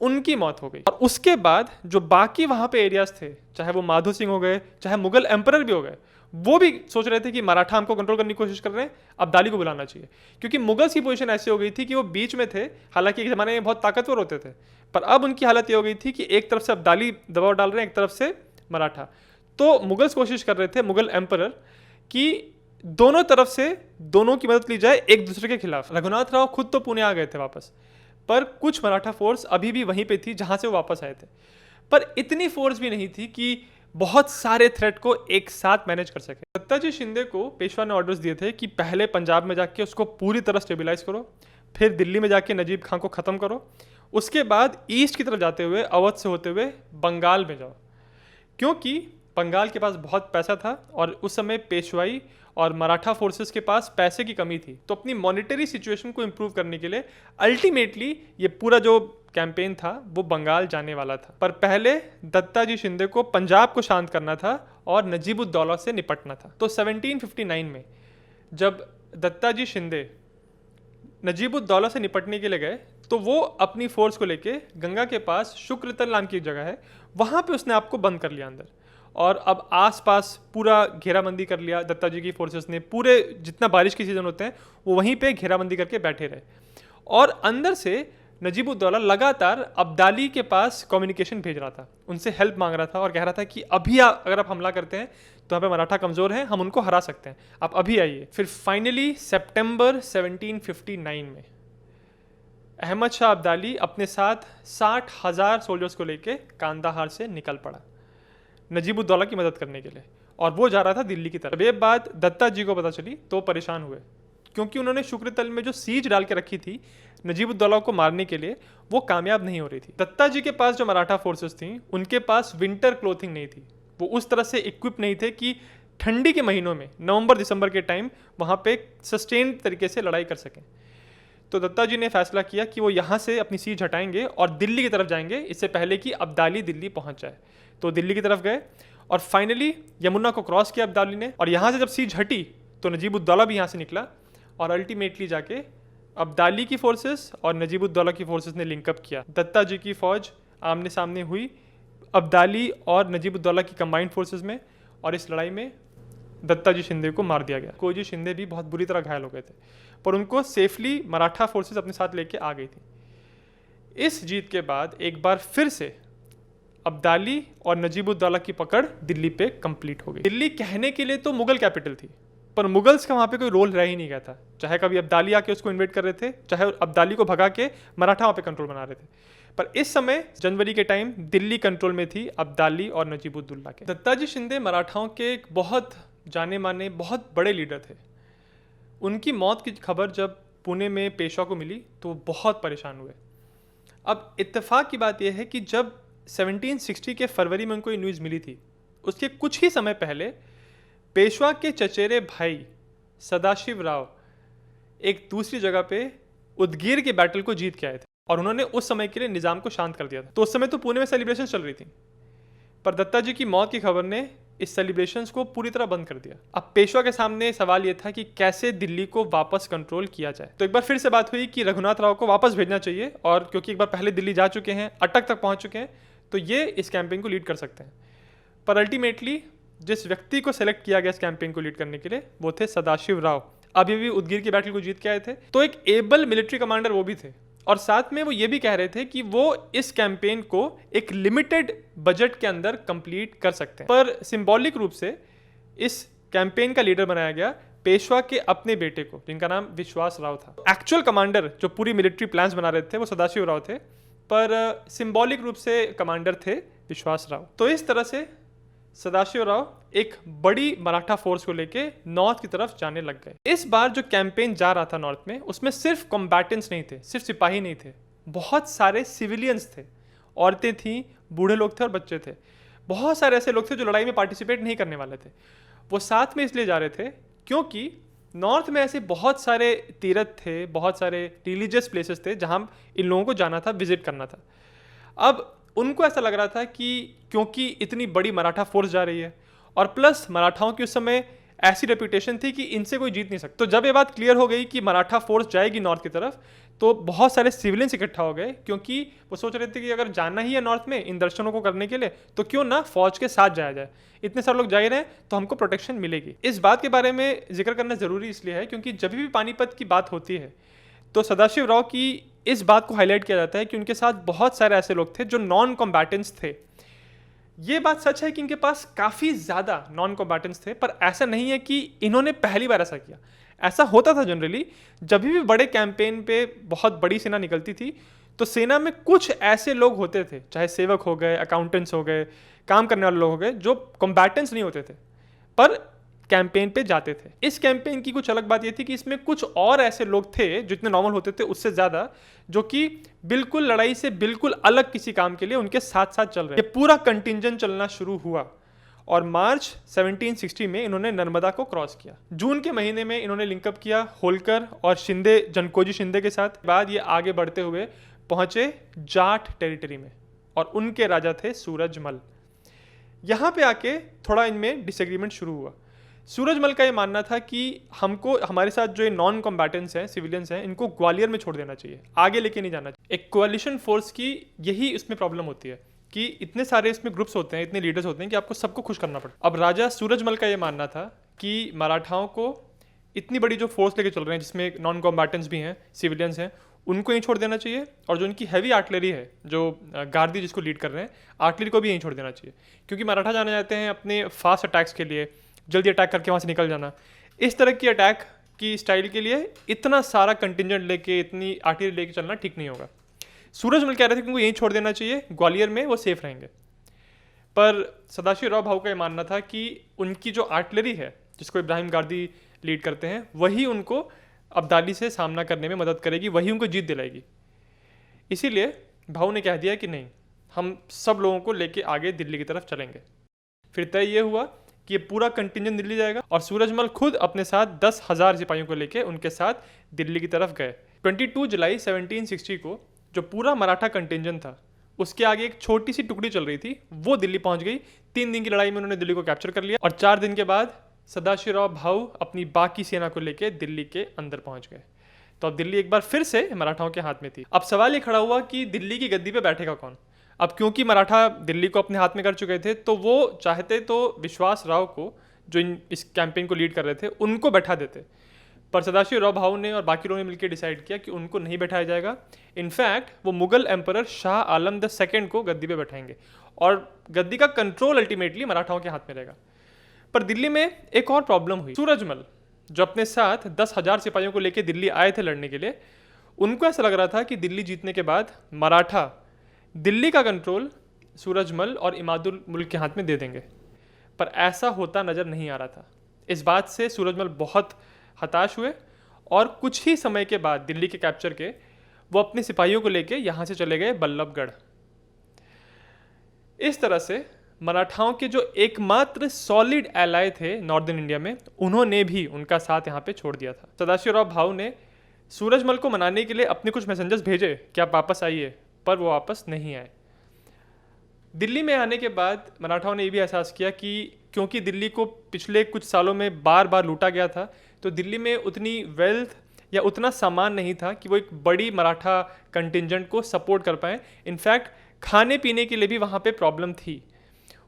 उनकी मौत हो गई। और उसके बाद जो बाकी वहां पे एरियाज थे, चाहे वो माधो सिंह हो गए, चाहे मुगल एम्परर भी हो गए, वो भी सोच रहे थे कि मराठा हमको कंट्रोल करने की कोशिश कर रहे हैं, अब्दाली को बुलाना चाहिए। क्योंकि मुगल्स की पोजीशन ऐसी हो गई थी कि वो बीच में थे, हालांकि एक ज़माने में बहुत ताकतवर होते थे, पर अब उनकी हालत ये हो गई थी कि एक तरफ से अब्दाली दबाव डाल रहे हैं, एक तरफ से मराठा। तो मुगल्स कोशिश कर रहे थे, मुगल एम्परर, कि दोनों तरफ से दोनों की मदद ली जाए एक दूसरे के खिलाफ। रघुनाथ राव खुद तो पुणे आ गए थे वापस, पर कुछ मराठा फोर्स अभी भी वहीं पे थी जहां से वो वापस आए थे। पर इतनी फोर्स भी नहीं थी कि बहुत सारे थ्रेट को एक साथ मैनेज कर सके। दत्ताजी शिंदे को पेशवा ने ऑर्डर्स दिए थे कि पहले पंजाब में जाके उसको पूरी तरह स्टेबलाइज करो, फिर दिल्ली में जाके नजीब खां को ख़त्म करो, उसके बाद ईस्ट की तरफ जाते हुए अवध से होते हुए बंगाल में जाओ। क्योंकि बंगाल के पास बहुत पैसा था, और उस समय पेशवाई और मराठा फोर्सेस के पास पैसे की कमी थी। तो अपनी मॉनेटरी सिचुएशन को इंप्रूव करने के लिए अल्टीमेटली ये पूरा जो कैंपेन था वो बंगाल जाने वाला था। पर पहले दत्ताजी शिंदे को पंजाब को शांत करना था और नजीबुद्दौला से निपटना था। तो 1759 में जब दत्ताजी शिंदे नजीबुद्दौला से निपटने के लिए गए, तो वो अपनी फोर्स को लेके गंगा के पास शुक्रतल नाम की एक जगह है, वहाँ पे उसने आपको बंद कर लिया अंदर, और अब आसपास पूरा घेराबंदी कर लिया दत्ताजी की फोर्सेस ने। पूरे जितना बारिश के सीजन होते हैं वो वहीं पे घेराबंदी करके बैठे रहे, और अंदर से नजीबुद्दौला लगातार अब्दाली के पास कम्युनिकेशन भेज रहा था, उनसे हेल्प मांग रहा था, और कह रहा था कि अभी अगर आप हमला करते हैं तो यहाँ पे मराठा कमज़ोर हैं, हम उनको हरा सकते हैं, आप अभी आइए। फिर फाइनली सितंबर 1759 में अहमद शाह अब्दाली अपने साथ 60,000 सोल्जर्स को लेके कांदाहार से निकल पड़ा नजीबुद्दौला की मदद करने के लिए, और वो जा रहा था दिल्ली की तरफ। ये बात दत्ता जी को पता चली तो परेशान हुए, क्योंकि उन्होंने शुक्रतल में जो सीज डाल के रखी थी नजीबुद्दौला को मारने के लिए, वो कामयाब नहीं हो रही थी। दत्ता जी के पास जो मराठा फोर्सेस थी, उनके पास विंटर क्लोथिंग नहीं थी, वो उस तरह से इक्विप नहीं थे कि ठंडी के महीनों में नवंबर दिसंबर के टाइम वहाँ पे सस्टेन तरीके से लड़ाई कर सकें। तो दत्ता जी ने फैसला किया कि वो यहाँ से अपनी सीज हटाएंगे और दिल्ली की तरफ जाएंगे, इससे पहले कि अब्दाली दिल्ली पहुँच जाए। तो दिल्ली की तरफ गए, और फाइनली यमुना को क्रॉस किया अब्दाली ने, और यहाँ से जब सीज हटी तो नजीबुद्दौला भी यहाँ से निकला, और अल्टीमेटली जाके अब्दाली की फोर्सेस और नजीबुद्दौला की फोर्सेस ने लिंकअप किया। दत्ता जी की फौज आमने सामने हुई अब्दाली और नजीबुद्दौला की कंबाइंड फोर्सेस में, और इस लड़ाई में दत्ता जी शिंदे को मार दिया गया। कोजी शिंदे भी बहुत बुरी तरह घायल हो गए थे, पर उनको सेफली मराठा फोर्सेस अपने साथ लेके आ गई थी। इस जीत के बाद एक बार फिर से अब्दाली और नजीबुद्दौला की पकड़ दिल्ली पे कंप्लीट हो गई। दिल्ली कहने के लिए तो मुगल कैपिटल थी, पर मुगल्स का वहाँ पे कोई रोल रह ही नहीं गया था। चाहे कभी अब्दाली आके उसको इन्वेट कर रहे थे, चाहे अब्दाली को भगा के मराठा वहाँ पे कंट्रोल बना रहे थे, पर इस समय जनवरी के टाइम दिल्ली कंट्रोल में थी अब्दाली और नजीबुद्दौला के। दत्ताजी शिंदे मराठाओं के एक बहुत जाने माने बहुत बड़े लीडर थे। उनकी मौत की खबर जब पुणे में पेशवा को मिली तो बहुत परेशान हुए। अब इत्तेफाक की बात यह है कि जब 1760 के फरवरी में उनको ये न्यूज़ मिली थी, उसके कुछ ही समय पहले पेशवा के चचेरे भाई सदाशिव राव एक दूसरी जगह पे उदगीर के बैटल को जीत के आए थे, और उन्होंने उस समय के लिए निज़ाम को शांत कर दिया था। तो उस समय तो पुणे में सेलिब्रेशन चल रही थी, पर दत्ता जी की मौत की खबर ने इस सेलिब्रेशंस को पूरी तरह बंद कर दिया। अब पेशवा के सामने सवाल यह था कि कैसे दिल्ली को वापस कंट्रोल किया जाए। तो एक बार फिर से बात हुई कि रघुनाथ राव को वापस भेजना चाहिए, और क्योंकि एक बार पहले दिल्ली जा चुके हैं, अटक तक पहुंच चुके हैं, तो ये इस कैंपेन को लीड कर सकते हैं। पर अल्टीमेटली जिस व्यक्ति को सेलेक्ट किया गया इस कैंपेन को लीड करने के लिए, वो थे सदाशिव राव, अभी भी उदगीर की बैटल को जीत के आए थे। तो एक एबल मिलिट्री कमांडर वो भी थे, और साथ में वो ये भी कह रहे थे कि वो इस कैंपेन को एक लिमिटेड बजट के अंदर कंप्लीट कर सकते हैं। पर सिंबॉलिक रूप से इस कैंपेन का लीडर बनाया गया पेशवा के अपने बेटे को, जिनका नाम विश्वास राव था। एक्चुअल कमांडर जो पूरी मिलिट्री प्लान्स बना रहे थे वो सदाशिव राव थे, पर सिंबॉलिक रूप से कमांडर थे विश्वास राव। तो इस तरह से सदाशिव राव एक बड़ी मराठा फोर्स को लेके नॉर्थ की तरफ जाने लग गए। इस बार जो कैंपेन जा रहा था नॉर्थ में, उसमें सिर्फ कॉम्बैटेंट्स नहीं थे, सिर्फ सिपाही नहीं थे, बहुत सारे सिविलियंस थे, औरतें थीं, बूढ़े लोग थे और बच्चे थे। बहुत सारे ऐसे लोग थे जो लड़ाई में पार्टिसिपेट नहीं करने वाले थे। वो साथ में इसलिए जा रहे थे क्योंकि नॉर्थ में ऐसे बहुत सारे तीर्थ थे, बहुत सारे रिलीजियस प्लेसेस थे जहाँ इन लोगों को जाना था, विजिट करना था। अब उनको ऐसा लग रहा था कि क्योंकि इतनी बड़ी मराठा फोर्स जा रही है, और प्लस मराठाओं की उस समय ऐसी रेपुटेशन थी कि इनसे कोई जीत नहीं सकता। तो जब ये बात क्लियर हो गई कि मराठा फोर्स जाएगी नॉर्थ की तरफ, तो बहुत सारे सिविलियंस इकट्ठा हो गए, क्योंकि वो सोच रहे थे कि अगर जाना ही है नॉर्थ में इन दर्शनों को करने के लिए, तो क्यों ना फौज के साथ जाया जाए। इतने सारे लोग जा ही रहे हैं तो हमको प्रोटेक्शन मिलेगी। इस बात के बारे में जिक्र करना जरूरी इसलिए है क्योंकि जब भी पानीपत की बात होती है तो सदाशिव राव की इस बात को हाईलाइट किया जाता है कि उनके साथ बहुत सारे ऐसे लोग थे जो नॉन कॉम्बैटेंट्स थे। ये बात सच है कि इनके पास काफ़ी ज़्यादा नॉन कॉम्बैटेंट्स थे, पर ऐसा नहीं है कि इन्होंने पहली बार ऐसा किया। ऐसा होता था जनरली, जब भी बड़े कैंपेन पे बहुत बड़ी सेना निकलती थी तो सेना में कुछ ऐसे लोग होते थे, चाहे सेवक हो गए, अकाउंटेंट्स हो गए, काम करने वाले लोग हो गए, जो कॉम्बैटेंट्स नहीं होते थे पर कैंपेन पे जाते थे। इस कैंपेन की कुछ अलग बात ये थी कि इसमें कुछ और ऐसे लोग थे जितने नॉर्मल होते थे उससे ज़्यादा, जो कि बिल्कुल लड़ाई से बिल्कुल अलग किसी काम के लिए उनके साथ साथ चल रहे। ये पूरा कंटिंजेंट चलना शुरू हुआ और मार्च 1760 में इन्होंने नर्मदा को क्रॉस किया। जून के महीने में इन्होंने लिंकअप किया होलकर और शिंदे, जनकोजी शिंदे के साथ। बाद ये आगे बढ़ते हुए पहुंचे जाट टेरिटरी में और उनके राजा थे सूरजमल। यहाँ पे आके थोड़ा इनमें डिसएग्रीमेंट शुरू हुआ। सूरजमल का ये मानना था कि हमको हमारे साथ जो ये नॉन कॉम्बैटेंट्स हैं, सिविलियंस हैं, इनको ग्वालियर में छोड़ देना चाहिए, आगे लेके नहीं जाना चाहिए। एक कोalition फोर्स की यही इसमें प्रॉब्लम होती है कि इतने सारे इसमें ग्रुप्स होते हैं, इतने लीडर्स होते हैं कि आपको सबको खुश करना पड़ता है। अब राजा सूरजमल का ये मानना था कि मराठाओं को इतनी बड़ी जो फोर्स लेके चल रहे हैं, जिसमें नॉन कॉम्बैटेंट्स भी हैं, सिविलियंस हैं, उनको यहीं छोड़ देना चाहिए, और जो इनकी हैवी आर्टिलरी है, जो गार्दी जिसको लीड कर रहे हैं, आर्टिलरी को भी यहीं छोड़ देना चाहिए, क्योंकि मराठा जाने जाते हैं अपने फास्ट अटैक्स के लिए, जल्दी अटैक करके वहाँ से निकल जाना। इस तरह की अटैक की स्टाइल के लिए इतना सारा कंटिंजेंट लेके, इतनी आर्टिलरी लेके चलना ठीक नहीं होगा। सूरजमल कह रहे थे कि उनको यहीं छोड़ देना चाहिए, ग्वालियर में वो सेफ रहेंगे। पर सदाशिव राव भाऊ का ये मानना था कि उनकी जो आर्टिलरी है, जिसको इब्राहिम गार्दी लीड करते हैं, वही उनको अब्दाली से सामना करने में मदद करेगी, वही उनको जीत दिलाएगी। इसीलिए भाऊ ने कह दिया कि नहीं, हम सब लोगों को लेके आगे दिल्ली की तरफ चलेंगे। फिर तय ये हुआ कि ये पूरा कंटिंजेंट दिल्ली जाएगा और सूरजमल खुद अपने साथ 10,000 सिपाहियों को लेके उनके साथ दिल्ली की तरफ गए। 22 जुलाई 1760 को जो पूरा मराठा कंटिंजेंट था, उसके आगे एक छोटी सी टुकड़ी चल रही थी, वो दिल्ली पहुंच गई। 3 दिन की लड़ाई में उन्होंने दिल्ली को कैप्चर कर लिया और 4 दिन के बाद सदाशिवराव भाऊ अपनी बाकी सेना को लेकर दिल्ली के अंदर पहुंच गए। तो अब दिल्ली एक बार फिर से मराठाओं के हाथ में थी। अब सवाल ये खड़ा हुआ कि दिल्ली की गद्दी पे बैठेगा कौन। अब क्योंकि मराठा दिल्ली को अपने हाथ में कर चुके थे, तो वो चाहते तो विश्वास राव को, जो इस कैंपेन को लीड कर रहे थे, उनको बैठा देते, पर सदाशिव राव भाऊ ने और बाकी लोगों ने मिलकर डिसाइड किया कि उनको नहीं बैठाया जाएगा। इनफैक्ट वो मुगल एम्परर शाह आलम II को गद्दी पे बैठाएंगे और गद्दी का कंट्रोल अल्टीमेटली मराठाओं के हाथ में रहेगा। पर दिल्ली में एक और प्रॉब्लम हुई। सूरजमल जो अपने साथ 10,000 सिपाहियों को लेकर दिल्ली आए थे लड़ने के लिए, उनको ऐसा लग रहा था कि दिल्ली जीतने के बाद मराठा दिल्ली का कंट्रोल सूरजमल और इमादुल मुल्क के हाथ में दे देंगे, पर ऐसा होता नज़र नहीं आ रहा था। इस बात से सूरजमल बहुत हताश हुए और कुछ ही समय के बाद दिल्ली के कैप्चर के वो अपने सिपाहियों को लेके यहाँ से चले गए बल्लभगढ़। इस तरह से मराठाओं के जो एकमात्र सॉलिड एलाय थे नॉर्दर्न इंडिया में, उन्होंने भी उनका साथ यहाँ पे छोड़ दिया था। सदाशिवराव भाऊ ने सूरजमल को मनाने के लिए अपने कुछ मैसेंजर्स भेजे कि आप वापस आइए, पर वो वापस नहीं आए। दिल्ली में आने के बाद मराठाओं ने ये भी एहसास किया कि क्योंकि दिल्ली को पिछले कुछ सालों में बार बार लूटा गया था, तो दिल्ली में उतनी वेल्थ या उतना सामान नहीं था कि वो एक बड़ी मराठा कंटिंजेंट को सपोर्ट कर पाएँ। इनफैक्ट खाने पीने के लिए भी वहाँ पे प्रॉब्लम थी।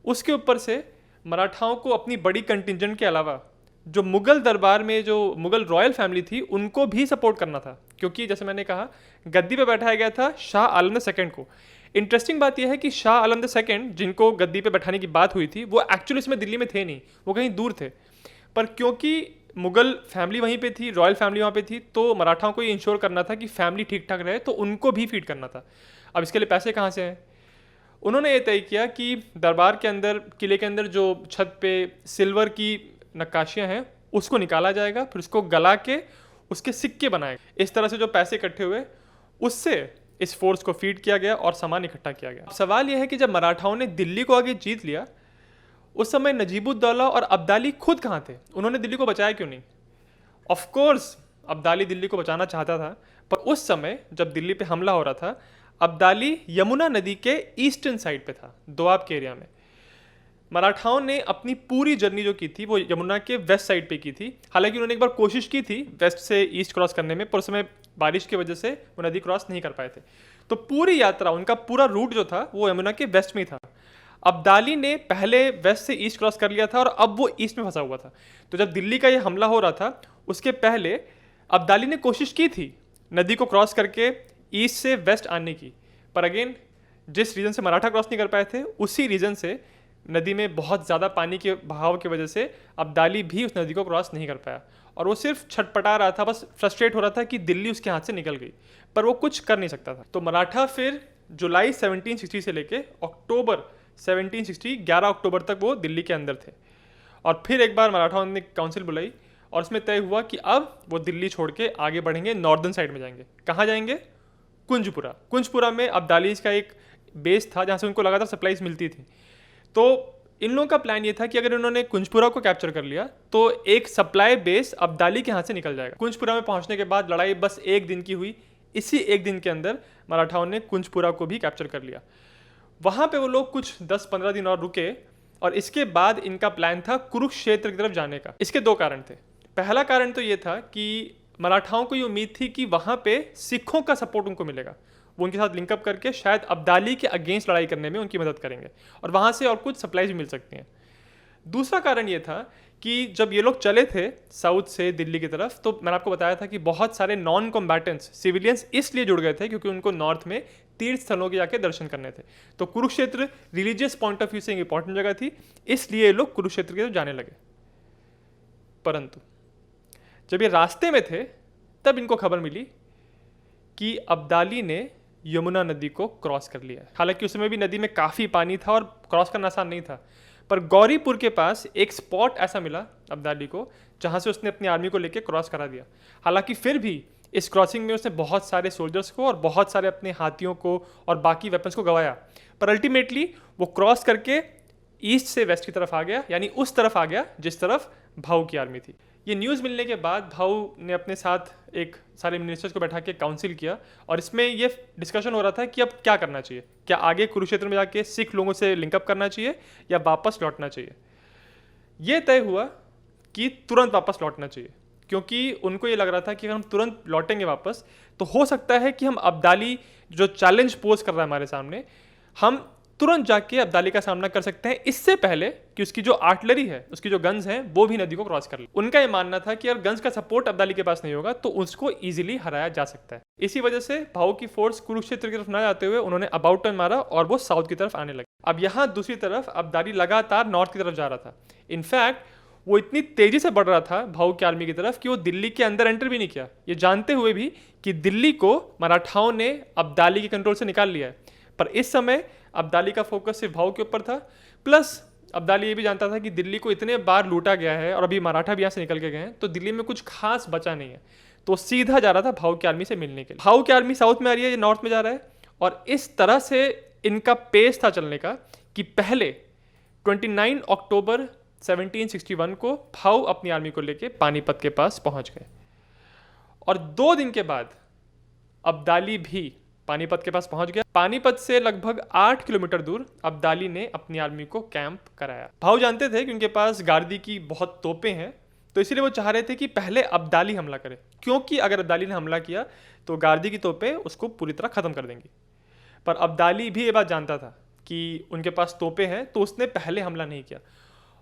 उसके ऊपर से मराठाओं को अपनी बड़ी कंटिंजेंट के अलावा जो मुगल दरबार में जो मुगल रॉयल फैमिली थी उनको भी सपोर्ट करना था, क्योंकि जैसे मैंने कहा गद्दी पे बैठाया गया था शाह आलम द सेकंड को। इंटरेस्टिंग बात यह है कि शाह आलम द सेकंड जिनको गद्दी पे बैठाने की बात हुई थी वो एक्चुअली इसमें दिल्ली में थे नहीं, वो कहीं दूर थे। पर क्योंकि मुगल फैमिली वहीं पे थी, रॉयल फैमिली वहाँ पे थी, तो मराठाओं को ये इंश्योर करना था कि फैमिली ठीक ठाक रहे, तो उनको भी फीड करना था। अब इसके लिए पैसे कहाँ से हैं? उन्होंने ये तय किया कि दरबार के अंदर, किले के अंदर जो छत पे सिल्वर की नक्काशियाँ हैं उसको निकाला जाएगा, फिर उसको गला के उसके सिक्के बनाए। इस तरह से जो पैसे इकट्ठे हुए उससे इस फोर्स को फीड किया गया और सामान इकट्ठा किया गया। सवाल यह है कि जब मराठाओं ने दिल्ली को आगे जीत लिया उस समय नजीबुद्दौला और अब्दाली खुद कहाँ थे? उन्होंने दिल्ली को बचाया क्यों नहीं? ऑफ कोर्स अब्दाली दिल्ली को बचाना चाहता था, पर उस समय जब दिल्ली पे हमला हो रहा था अब्दाली यमुना नदी के ईस्टर्न साइड पे था, दोआब के एरिया में। मराठाओं ने अपनी पूरी जर्नी जो की थी वो यमुना के वेस्ट साइड पे की थी। हालांकि उन्होंने एक बार कोशिश की थी वेस्ट से ईस्ट क्रॉस करने में, पर उस समय बारिश की वजह से वो नदी क्रॉस नहीं कर पाए थे। तो पूरी यात्रा, उनका पूरा रूट जो था वो यमुना के वेस्ट में ही था। अब्दाली ने पहले वेस्ट से ईस्ट क्रॉस कर लिया था और अब वो ईस्ट में फंसा हुआ था। तो जब दिल्ली का ये हमला हो रहा था उसके पहले अब्दाली ने कोशिश की थी नदी को क्रॉस करके ईस्ट से वेस्ट आने की, पर अगेन जिस रीजन से मराठा क्रॉस नहीं कर पाए थे उसी रीजन से नदी में बहुत ज़्यादा पानी के बहाव की वजह से अब्दाली भी उस नदी को क्रॉस नहीं कर पाया और वो सिर्फ छटपटा रहा था, बस फ्रस्ट्रेट हो रहा था कि दिल्ली उसके हाथ से निकल गई, पर वो कुछ कर नहीं सकता था। तो मराठा फिर जुलाई 1760 से लेके अक्टूबर 1760, 11 अक्टूबर तक वो दिल्ली के अंदर थे। और फिर एक बार मराठाओं ने काउंसिल बुलाई और उसमें तय हुआ कि अब वो दिल्ली छोड़ के आगे बढ़ेंगे, नॉर्दर्न साइड में जाएंगे। कहाँ जाएंगे? कुंजपुरा। कुंजपुरा में अब्दालीज का एक बेस था जहाँ से उनको लगातार सप्लाईज मिलती थी। तो इन लोगों का प्लान ये था कि अगर इन्होंने कुंजपुरा को कैप्चर कर लिया तो एक सप्लाई बेस अब्दाली के हाथ से निकल जाएगा। कुंजपुरा में पहुंचने के बाद लड़ाई बस एक दिन की हुई। इसी एक दिन के अंदर मराठाओं ने कुंजपुरा को भी कैप्चर कर लिया। वहाँ पे वो लोग कुछ 10-15 दिन और रुके और इसके बाद इनका प्लान था कुरुक्षेत्र की तरफ जाने का। इसके दो कारण थे। पहला कारण तो ये था कि मराठाओं को ये उम्मीद थी कि वहाँ पे सिखों का सपोर्ट उनको मिलेगा, वो उनके साथ लिंकअप करके शायद अब्दाली के अगेंस्ट लड़ाई करने में उनकी मदद करेंगे और वहाँ से और कुछ सप्लाईज मिल सकती हैं। दूसरा कारण ये था कि जब ये लोग चले थे साउथ से दिल्ली की तरफ, तो मैंने आपको बताया था कि बहुत सारे नॉन कॉम्बैटेंट्स सिविलियंस इसलिए जुड़ गए थे क्योंकि उनको नॉर्थ में तीर्थ स्थलों के जाके दर्शन करने थे। तो Kurukshetra religious point of view से एक इंपॉर्टेंट जगह थी, इसलिए ये लोग कुरुक्षेत्र की तरफ जाने लगे। परंतु जब ये रास्ते में थे तब इनको खबर मिली कि अब्दाली ने यमुना नदी को क्रॉस कर लिया है। हालांकि उस समय भी नदी में काफ़ी पानी था और क्रॉस करना आसान नहीं था, पर गौरीपुर के पास एक स्पॉट ऐसा मिला अब्दाली को जहां से उसने अपनी आर्मी को लेकर क्रॉस करा दिया। हालांकि फिर भी इस क्रॉसिंग में उसने बहुत सारे सोल्जर्स को और बहुत सारे अपने हाथियों को और बाकी वेपन्स को गंवाया, पर अल्टीमेटली वो क्रॉस करके ईस्ट से वेस्ट की तरफ आ गया, यानी उस तरफ आ गया जिस तरफ भाऊ की आर्मी थी। ये न्यूज़ मिलने के बाद भाऊ ने अपने साथ एक सारे मिनिस्टर्स को बैठा के काउंसिल किया और इसमें ये डिस्कशन हो रहा था कि अब क्या करना चाहिए। क्या आगे कुरुक्षेत्र में जाके सिख लोगों से लिंकअप करना चाहिए या वापस लौटना चाहिए। ये तय हुआ कि तुरंत वापस लौटना चाहिए, क्योंकि उनको ये लग रहा था कि अगर हम तुरंत लौटेंगे वापस तो हो सकता है कि हम अब्दाली जो चैलेंज पोज कर रहा है हमारे सामने, हम तुरंत जाके अब्दाली का सामना कर सकते हैं इससे पहले कि उसकी जो आर्टिलरी है, उसकी जो गन्स हैं, वो भी नदी को क्रॉस कर ले। उनका ये मानना था कि अगर गन्स का सपोर्ट अब्दाली के पास नहीं होगा तो उसको इजीली हराया जा सकता है। इसी वजह से भाऊ की फोर्स कुरुक्षेत्र की तरफ ना जाते हुए उन्होंने अबाउट टर्न मारा और वो साउथ की तरफ आने लगे। अब यहाँ दूसरी तरफ अब्दाली लगातार नॉर्थ की तरफ जा रहा था। इनफैक्ट वो इतनी तेजी से बढ़ रहा था भाऊ की आर्मी की तरफ कि वो दिल्ली के अंदर एंटर भी नहीं किया, ये जानते हुए भी कि दिल्ली को मराठाओं ने अब्दाली के कंट्रोल से निकाल लिया है। पर इस समय अब्दाली का फोकस सिर्फ भाऊ के ऊपर था, प्लस अब्दाली ये भी जानता था कि दिल्ली को इतने बार लूटा गया है और अभी मराठा भी यहाँ से निकल के गए हैं तो दिल्ली में कुछ खास बचा नहीं है, तो सीधा जा रहा था भाऊ की आर्मी से मिलने के लिए। भाऊ की आर्मी साउथ में आ रही है, ये नॉर्थ में जा रहा है और इस तरह से इनका पेस था चलने का कि पहले 29 अक्टूबर 1761 को भाऊ अपनी आर्मी को लेके पानीपत के पास पहुंच गए और 2 दिन के बाद अब्दाली भी पानीपत के पास पहुंच गया। पानीपत से लगभग 8 किलोमीटर दूर अब्दाली ने अपनी आर्मी को कैंप कराया। भाऊ जानते थे कि उनके पास गार्दी की बहुत तोपें हैं, तो इसीलिए वो चाह रहे थे कि पहले अब्दाली हमला करे, क्योंकि अगर अब्दाली ने हमला किया तो गार्दी की तोपें उसको पूरी तरह खत्म कर देंगी। पर अब्दाली भी ये बात जानता था कि उनके पास तोपें हैं, तो उसने पहले हमला नहीं किया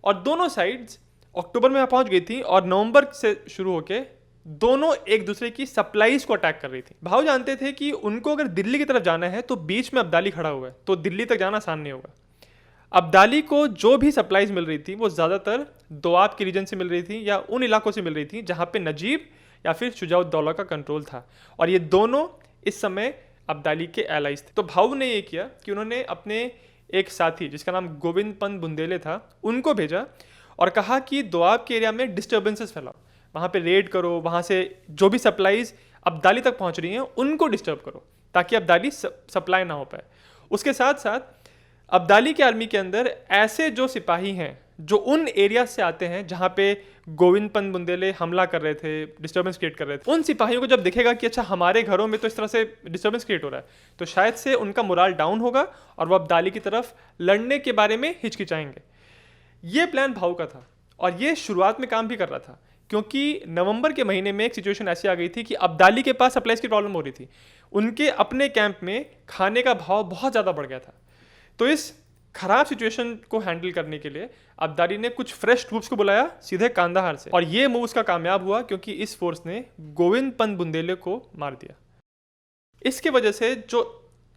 और दोनों साइड्स अक्टूबर में यहाँ पहुंच गई थी और नवंबर से शुरू होके दोनों एक दूसरे की सप्लाईज को अटैक कर रही थी। भाव जानते थे कि उनको अगर दिल्ली की तरफ जाना है तो बीच में अब्दाली खड़ा हुआ है, तो दिल्ली तक जाना आसान नहीं होगा। अब्दाली को जो भी सप्लाईज मिल रही थी वो ज़्यादातर दोआब के रीजन से मिल रही थी या उन इलाकों से मिल रही थी जहाँ पे नजीब या फिर शुजाउद्दौला का कंट्रोल था, और ये दोनों इस समय अब्दाली के एलाइज थे। तो भाऊ ने ये किया कि उन्होंने अपने एक साथी जिसका नाम गोविंद पंत बुंदेले था उनको भेजा और कहा कि दोआब के एरिया में डिस्टर्बेंसेस फैलाओ, वहाँ पे रेड करो, वहाँ से जो भी सप्लाईज अब्दाली तक पहुँच रही हैं उनको डिस्टर्ब करो ताकि अब्दाली सप्लाई ना हो पाए। उसके साथ साथ अब्दाली के आर्मी के अंदर ऐसे जो सिपाही हैं जो उन एरिया से आते हैं जहाँ पे गोविंद पंत बुंदेले हमला कर रहे थे, डिस्टर्बेंस क्रिएट कर रहे थे, उन सिपाहियों को जब दिखेगा कि अच्छा हमारे घरों में तो इस तरह से डिस्टर्बेंस क्रिएट हो रहा है, तो शायद से उनका मोराल डाउन होगा और वो अब्दाली की तरफ लड़ने के बारे में हिचकिचाएंगे। ये प्लान भाऊ का था और ये शुरुआत में काम भी कर रहा था, क्योंकि नवंबर के महीने में एक सिचुएशन ऐसी आ गई थी कि अब्दाली के पास सप्लाईज की प्रॉब्लम हो रही थी। उनके अपने कैंप में खाने का भाव बहुत ज़्यादा बढ़ गया था। तो इस खराब सिचुएशन को हैंडल करने के लिए अब्दाली ने कुछ फ्रेश ट्रूप्स को बुलाया सीधे कांदाहार से, और ये मूव उसका कामयाब हुआ क्योंकि इस फोर्स ने गोविंद पंत बुंदेले को मार दिया। इसके वजह से जो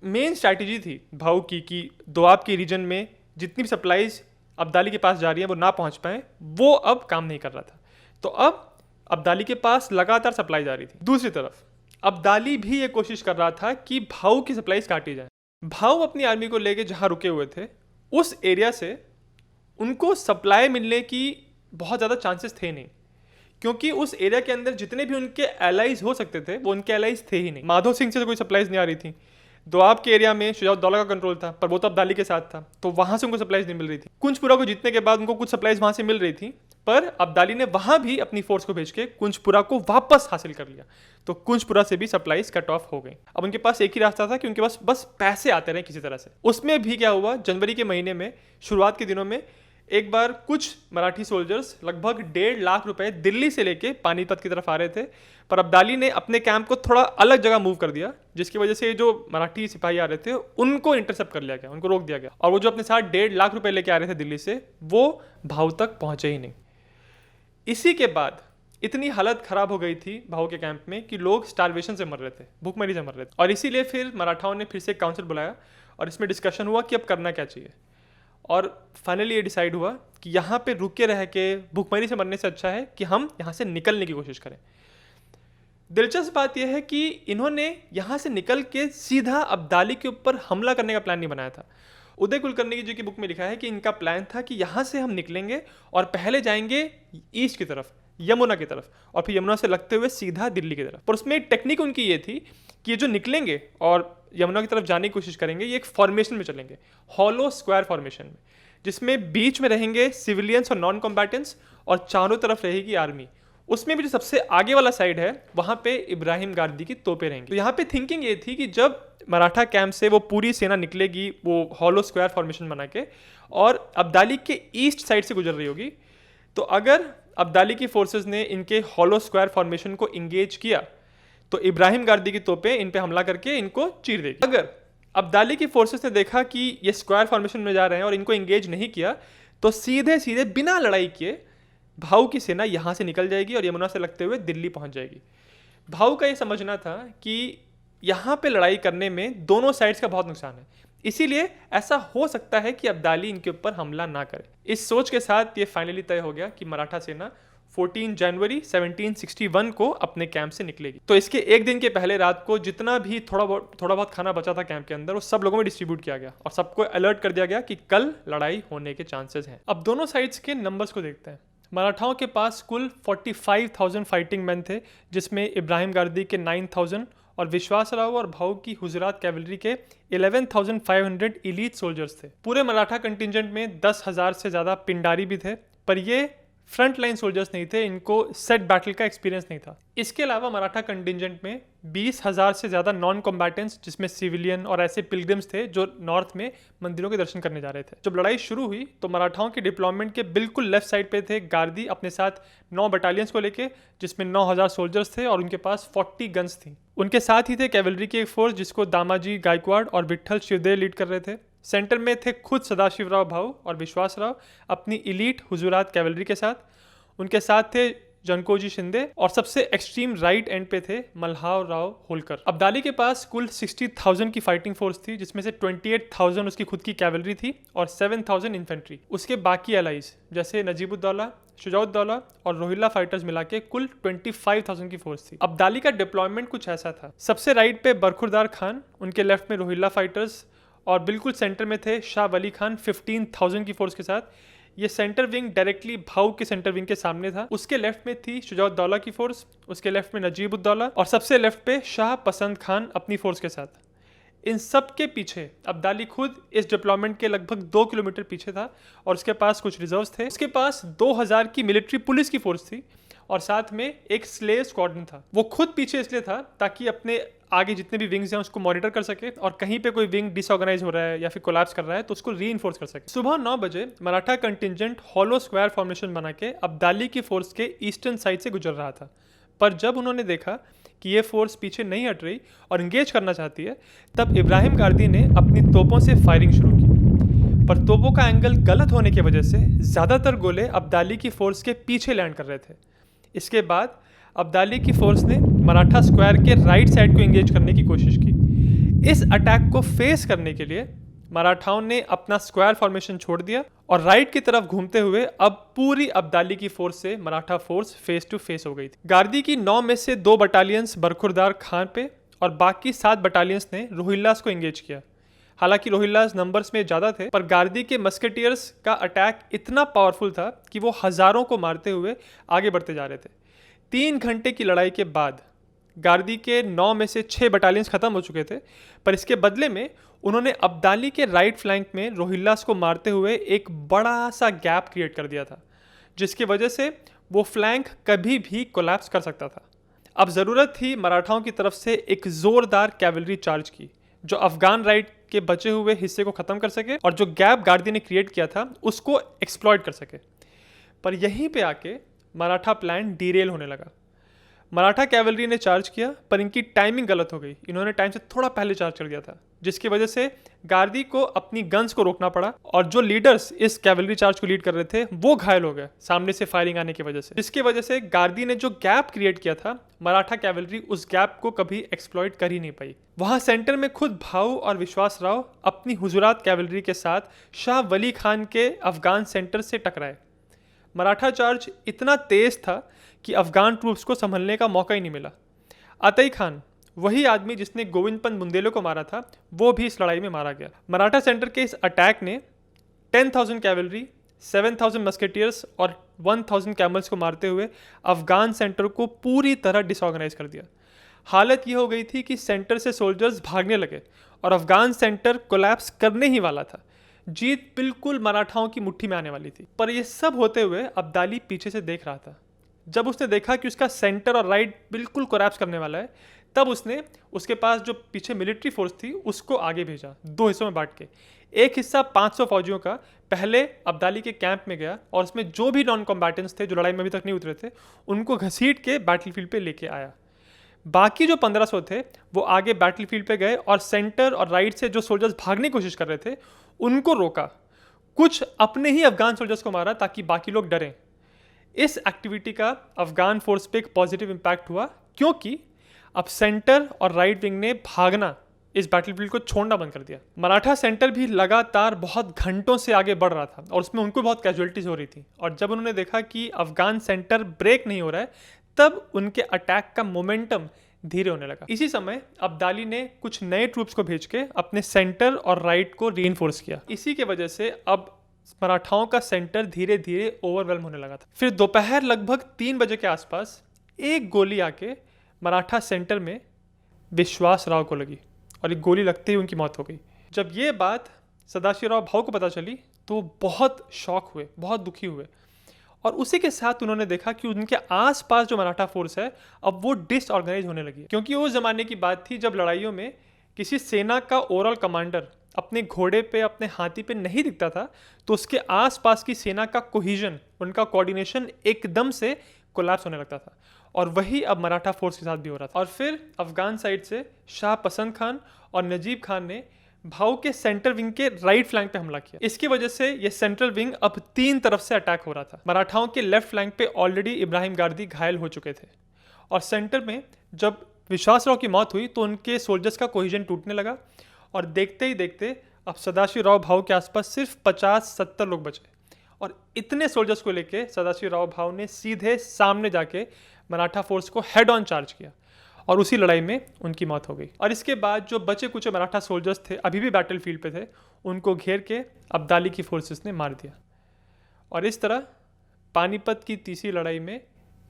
मेन स्ट्रैटेजी थी भाऊ की कि दोआब के रीजन में जितनी भी सप्लाईज अब्दाली के पास जा रही हैं वो ना पहुंच पाए, वो अब काम नहीं कर रहा था। तो अब अब्दाली के पास लगातार सप्लाई जा रही थी। दूसरी तरफ अब्दाली भी ये कोशिश कर रहा था कि भाऊ की सप्लाईज काटी जाए। भाऊ अपनी आर्मी को लेके जहाँ रुके हुए थे उस एरिया से उनको सप्लाई मिलने की बहुत ज़्यादा चांसेस थे नहीं, क्योंकि उस एरिया के अंदर जितने भी उनके एलाइज हो सकते थे वो उनके एलाइज थे ही नहीं। माधो सिंह से कोई सप्लाईज नहीं आ रही थी। दोआब के एरिया में शुजाउद्दौला का कंट्रोल था पर वो तो अब्दाली के साथ था, तो वहाँ से उनको सप्लाईज नहीं मिल रही थी। कुंजपुरा को जीतने के बाद उनको कुछ सप्लाईज वहाँ से मिल रही थी, पर अब्दाली ने वहाँ भी अपनी फोर्स को भेज के कुंजपुरा को वापस हासिल कर लिया, तो कुंजपुरा से भी सप्लाईज कट ऑफ हो गई। अब उनके पास एक ही रास्ता था कि उनके पास बस पैसे आते रहे किसी तरह से। उसमें भी क्या हुआ, जनवरी के महीने में शुरुआत के दिनों में एक बार कुछ मराठी सोल्जर्स लगभग 1.5 लाख रुपए दिल्ली से लेके पानीपत की तरफ आ रहे थे, पर अब्दाली ने अपने कैंप को थोड़ा अलग जगह मूव कर दिया, जिसकी वजह से जो मराठी सिपाही आ रहे थे उनको इंटरसेप्ट कर लिया गया, उनको रोक दिया गया, और वो जो अपने साथ 1.5 लाख रुपए लेके आ रहे थे दिल्ली से वो भाऊ तक पहुंचे ही नहीं। इसी के बाद इतनी हालत खराब हो गई थी भाऊ के कैंप में कि लोग स्टारवेशन से मर रहे थे, भूखमरी से मर रहे थे, और इसीलिए फिर मराठाओं ने फिर से एक काउंसिल बुलाया और इसमें डिस्कशन हुआ कि अब करना क्या चाहिए। और फाइनली ये डिसाइड हुआ कि यहाँ पे रुके रह के भूखमरी से मरने से अच्छा है कि हम यहाँ से निकलने की कोशिश करें। दिलचस्प बात यह है कि इन्होंने यहाँ से निकल के सीधा अब्दाली के ऊपर हमला करने का प्लान नहीं बनाया था। उदय कुलकर्णी जी की बुक में लिखा है कि इनका प्लान था कि यहाँ से हम निकलेंगे और पहले जाएंगे ईस्ट की तरफ, यमुना की तरफ, और फिर यमुना से लगते हुए सीधा दिल्ली की तरफ। पर उसमें एक टेक्निक उनकी ये थी कि ये जो निकलेंगे और यमुना की तरफ जाने की कोशिश करेंगे, ये एक फॉर्मेशन में चलेंगे, हॉलो स्क्वायर फॉर्मेशन में, जिसमें बीच में रहेंगे सिविलियंस और नॉन कॉम्बैटेंट्स और चारों तरफ रहेगी आर्मी। उसमें भी जो सबसे आगे वाला साइड है वहाँ पे इब्राहिम गारदी की तोपें रहेंगी। तो यहाँ पे थिंकिंग ये थी कि जब मराठा कैंप से वो पूरी सेना निकलेगी वो हॉलो स्क्वायर फॉर्मेशन बना के और अब्दाली के ईस्ट साइड से गुजर रही होगी, तो अगर अब्दाली की फोर्सेस ने इनके हॉलो स्क्वायर फॉर्मेशन को इंगेज किया तो इब्राहिम गारदी की तोपें इन पे हमला करके इनको चीर देगी। अगर अब्दाली की फोर्सेस ने देखा कि ये स्क्वायर फॉर्मेशन में जा रहे हैं और इनको इंगेज नहीं किया, तो सीधे सीधे बिना लड़ाई किए भाऊ की सेना यहाँ से निकल जाएगी और यमुना से लगते हुए दिल्ली पहुँच जाएगी। भाऊ का ये समझना था कि यहाँ पे लड़ाई करने में दोनों साइड्स का बहुत नुकसान है, इसीलिए ऐसा हो सकता है कि अब्दाली इनके ऊपर हमला ना करे। इस सोच के साथ ये फाइनली तय हो गया कि मराठा सेना 14 जनवरी 1761 को अपने कैंप से निकलेगी। तो इसके एक दिन के पहले रात को जितना भी थोड़ा बहुत खाना बचा था कैंप के अंदर वो सब लोगों में डिस्ट्रीब्यूट किया गया और सबको अलर्ट कर दिया गया कि कल लड़ाई होने के चांसेस हैं। अब दोनों साइड्स के नंबर्स को देखते हैं। मराठाओं के पास कुल 45,000 फाइटिंग मैन थे, जिसमें इब्राहिम गारदी के 9,000 और विश्वासराव और भाऊ की हुजरात कैवलरी के 11,500 इलीट सोल्जर्स थे। पूरे मराठा कंटिंजेंट में 10,000 से ज़्यादा पिंडारी भी थे, पर ये फ्रंट लाइन सोल्जर्स नहीं थे, इनको सेट बैटल का एक्सपीरियंस नहीं था। इसके अलावा मराठा कंटिंजेंट में 20,000 से ज़्यादा नॉन कॉम्बैटेंट्स, जिसमें सिविलियन और ऐसे पिलग्रिम्स थे जो नॉर्थ में मंदिरों के दर्शन करने जा रहे थे। जब लड़ाई शुरू हुई तो मराठाओं के डिप्लॉयमेंट के बिल्कुल लेफ्ट साइड पे थे गारदी अपने साथ 9 बटालियंस को लेके, जिसमें 9,000 सोल्जर्स थे और उनके पास 40 गन्स थी। उनके साथ ही थे कैवलरी की एक फोर्स जिसको दामाजी गायकवाड़ और विट्ठल शिवदेव लीड कर रहे थे। सेंटर में थे खुद सदाशिवराव भाऊ और विश्वासराव अपनी इलीट हुजूरात कैवलरी के साथ। उनके साथ थे जनकोजी शिंदे और सबसे एक्सट्रीम राइट एंड पे थे मल्हार राव होलकर। अब्दाली के पास कुल 60,000 की फाइटिंग फोर्स थी, जिसमें से 28,000 उसकी खुद की कैवलरी थी और 7,000 इन्फेंट्री। उसके बाकी एलाइज जैसे नजीबुद्दौला, शुजाउद्दौला और रोहिल्ला फाइटर्स मिला के कुल 25,000 की फोर्स थी। अब्दाली का डिप्लॉयमेंट कुछ ऐसा था। सबसे राइट पे बरखुरदार खान, उनके लेफ्ट में रोहिल्ला फाइटर्स और बिल्कुल सेंटर में थे शाह वली खान 15,000 की फोर्स के साथ। ये सेंटर विंग डायरेक्टली भाऊ के सेंटर विंग के सामने था। उसके लेफ्ट में थी शुजाउद्दौला की फोर्स, उसके लेफ्ट में नजीबुद्दौला और सबसे लेफ्ट पे शाह पसंद खान अपनी फोर्स के साथ। इन सब के पीछे अब्दाली खुद इस डिप्लॉयमेंट के लगभग 2 किलोमीटर पीछे था और उसके पास कुछ रिजर्व्स थे। उसके पास 2000 की मिलिट्री पुलिस की फोर्स थी और साथ में एक स्लेव स्क्वाड्रन था। वो खुद पीछे इसलिए था ताकि अपने आगे जितने भी विंग्स हैं उसको मॉनिटर कर सके और कहीं पे कोई विंग डिसऑर्गेनाइज हो रहा है या फिर कोलैप्स कर रहा है तो उसको रीइंफोर्स कर सके। सुबह 9 बजे Maratha contingent hollow square formation बना के अब्दाली की फोर्स के ईस्टर्न साइड से गुजर रहा था। पर जब उन्होंने देखा कि ये फोर्स पीछे नहीं हट रही और इंगेज करना चाहती है, तब इब्राहिम गार्दी ने अपनी तोपों से फायरिंग शुरू की। पर तोपों का एंगल गलत होने की वजह से ज़्यादातर गोले अब्दाली की फोर्स के पीछे लैंड कर रहे थे। इसके बाद अब्दाली की फोर्स ने मराठा स्क्वायर के राइट साइड को एंगेज करने की कोशिश की। इस अटैक को फेस करने के लिए मराठाओं ने अपना स्क्वायर फॉर्मेशन छोड़ दिया और राइट की तरफ घूमते हुए अब पूरी अब्दाली की फोर्स से Maratha force face to face हो गई थी। गार्दी की 9 में से 2 बटालियंस बरखुरदार खान पे और बाकी 7 बटालियंस ने रोहिल्लास को एंगेज किया। हालांकि रोहिल्लास नंबर्स में ज़्यादा थे, पर गार्दी के मस्केटियर्स का अटैक इतना पावरफुल था कि वो हज़ारों को मारते हुए आगे बढ़ते जा रहे थे। 3 घंटे की लड़ाई के बाद गार्दी के 9 में से 6 बटालियंस ख़त्म हो चुके थे, पर इसके बदले में उन्होंने अब्दाली के राइट फ्लैंक में रोहिल्लास को मारते हुए एक बड़ा सा गैप क्रिएट कर दिया था, जिसकी वजह से वो फ्लैंक कभी भी कोलैप्स कर सकता था। अब ज़रूरत थी मराठाओं की तरफ से एक ज़ोरदार कैवलरी चार्ज की, जो अफगान राइट के बचे हुए हिस्से को ख़त्म कर सके और जो गैप गार्दी ने क्रिएट किया था उसको एक्सप्लॉइट कर सके। पर यहीं पे आके मराठा प्लान डीरेल होने लगा। मराठा कैवलरी ने चार्ज किया, पर इनकी टाइमिंग गलत हो गई। इन्होंने टाइम से थोड़ा पहले चार्ज कर दिया था, जिसकी वजह से गार्दी को अपनी गन्स को रोकना पड़ा और जो लीडर्स इस कैवलरी चार्ज को लीड कर रहे थे वो घायल हो गए सामने से फायरिंग आने की वजह से, जिसकी वजह से गार्दी ने जो गैप क्रिएट किया था, मराठा कैवलरी उस गैप को कभी एक्सप्लॉइट कर ही नहीं पाई। वहां सेंटर में खुद भाऊ और विश्वासराव अपनी हुजूरात कैवलरी के साथ शाह वली खान के अफगान सेंटर से टकराए। मराठा चार्ज इतना तेज था कि अफगान ट्रूप्स को संभलने का मौका ही नहीं मिला। अतई खान, वही आदमी जिसने गोविंद पंत बुंदेले को मारा था, वो भी इस लड़ाई में मारा गया। मराठा सेंटर के इस अटैक ने 10,000 कैवलरी, 7,000 मस्केटियर्स और 1,000 कैमल्स को मारते हुए अफगान सेंटर को पूरी तरह डिसऑर्गेनाइज कर दिया। हालत ये हो गई थी कि सेंटर से सोल्जर्स भागने लगे और अफगान सेंटर कोलैप्स करने ही वाला था। जीत बिल्कुल मराठाओं की मुट्ठी में आने वाली थी। पर यह सब होते हुए अब्दाली पीछे से देख रहा था। जब उसने देखा कि उसका सेंटर और राइट बिल्कुल कोलैप्स करने वाला है, तब उसने उसके पास जो पीछे मिलिट्री फोर्स थी उसको आगे भेजा, 2 हिस्सों में बांट के। एक हिस्सा 500 फौजियों का पहले अब्दाली के कैंप में गया और उसमें जो भी नॉन कॉम्बैटेंट्स थे, जो लड़ाई में अभी तक नहीं उतरे थे, उनको घसीट के बैटलफील्ड पे लेके आया। बाकी जो 1500 थे वो आगे बैटलफील्ड पे गए और सेंटर और राइट से जो सोल्जर्स भागने की कोशिश कर रहे थे उनको रोका। कुछ अपने ही अफगान सोल्जर्स को मारा ताकि बाकी लोग डरें। इस एक्टिविटी का अफगान फोर्स पे एक पॉजिटिव इम्पैक्ट हुआ, क्योंकि अब सेंटर और राइट विंग ने भागना, इस बैटलफील्ड को छोड़ना बंद कर दिया। मराठा सेंटर भी लगातार बहुत घंटों से आगे बढ़ रहा था और उसमें उनको बहुत कैजुअलिटीज हो रही थी। और जब उन्होंने देखा कि अफगान सेंटर ब्रेक नहीं हो रहा है, तब उनके अटैक का मोमेंटम धीरे होने लगा। इसी समय अब्दाली ने कुछ नए ट्रूप्स को भेज के अपने सेंटर और राइट को रीइंफोर्स किया। इसी की वजह से अब मराठाओं का सेंटर धीरे धीरे ओवरवेल्म होने लगा था। फिर दोपहर लगभग 3 बजे के आसपास एक गोली आके मराठा सेंटर में विश्वासराव को लगी और एक गोली लगते ही उनकी मौत हो गई। जब ये बात सदाशिवराव भाऊ को पता चली तो बहुत शॉक हुए, बहुत दुखी हुए और उसी के साथ उन्होंने देखा कि उनके आसपास जो मराठा फोर्स है अब वो डिसऑर्गेनाइज होने लगी। क्योंकि उस ज़माने की बात थी जब लड़ाइयों में किसी सेना का ओवरऑल कमांडर अपने घोड़े पे, अपने हाथी पे नहीं दिखता था तो उसके आसपास की सेना का कोहिजन, उनका कोऑर्डिनेशन एकदम से कोलैप्स होने लगता था। और वही अब मराठा फोर्स के साथ भी हो रहा था। और फिर अफगान साइड से शाह पसंद खान और नजीब खान ने भाऊ के सेंट्रल विंग के राइट फ्लैंक पे हमला किया। इसकी वजह से ये सेंट्रल विंग अब 3 तरफ से अटैक हो रहा था। मराठाओं के लेफ्ट फ्लैंक पे ऑलरेडी इब्राहिम गारदी घायल हो चुके थे और सेंटर में जब विश्वासराव की मौत हुई तो उनके सोल्जर्स का कोहिजन टूटने लगा और देखते ही देखते अब सदाशिवराव भाऊ के आसपास सिर्फ 50-70 लोग बचे और इतने सोल्जर्स को लेके सदाशिवराव भाऊ ने सीधे सामने जाके मराठा फोर्स को हेड ऑन चार्ज किया और उसी लड़ाई में उनकी मौत हो गई। और इसके बाद जो बचे कुछ मराठा सोल्जर्स थे अभी भी बैटल फील्ड पे थे, उनको घेर के अब्दाली की फोर्सेस ने मार दिया और इस तरह पानीपत की तीसरी लड़ाई में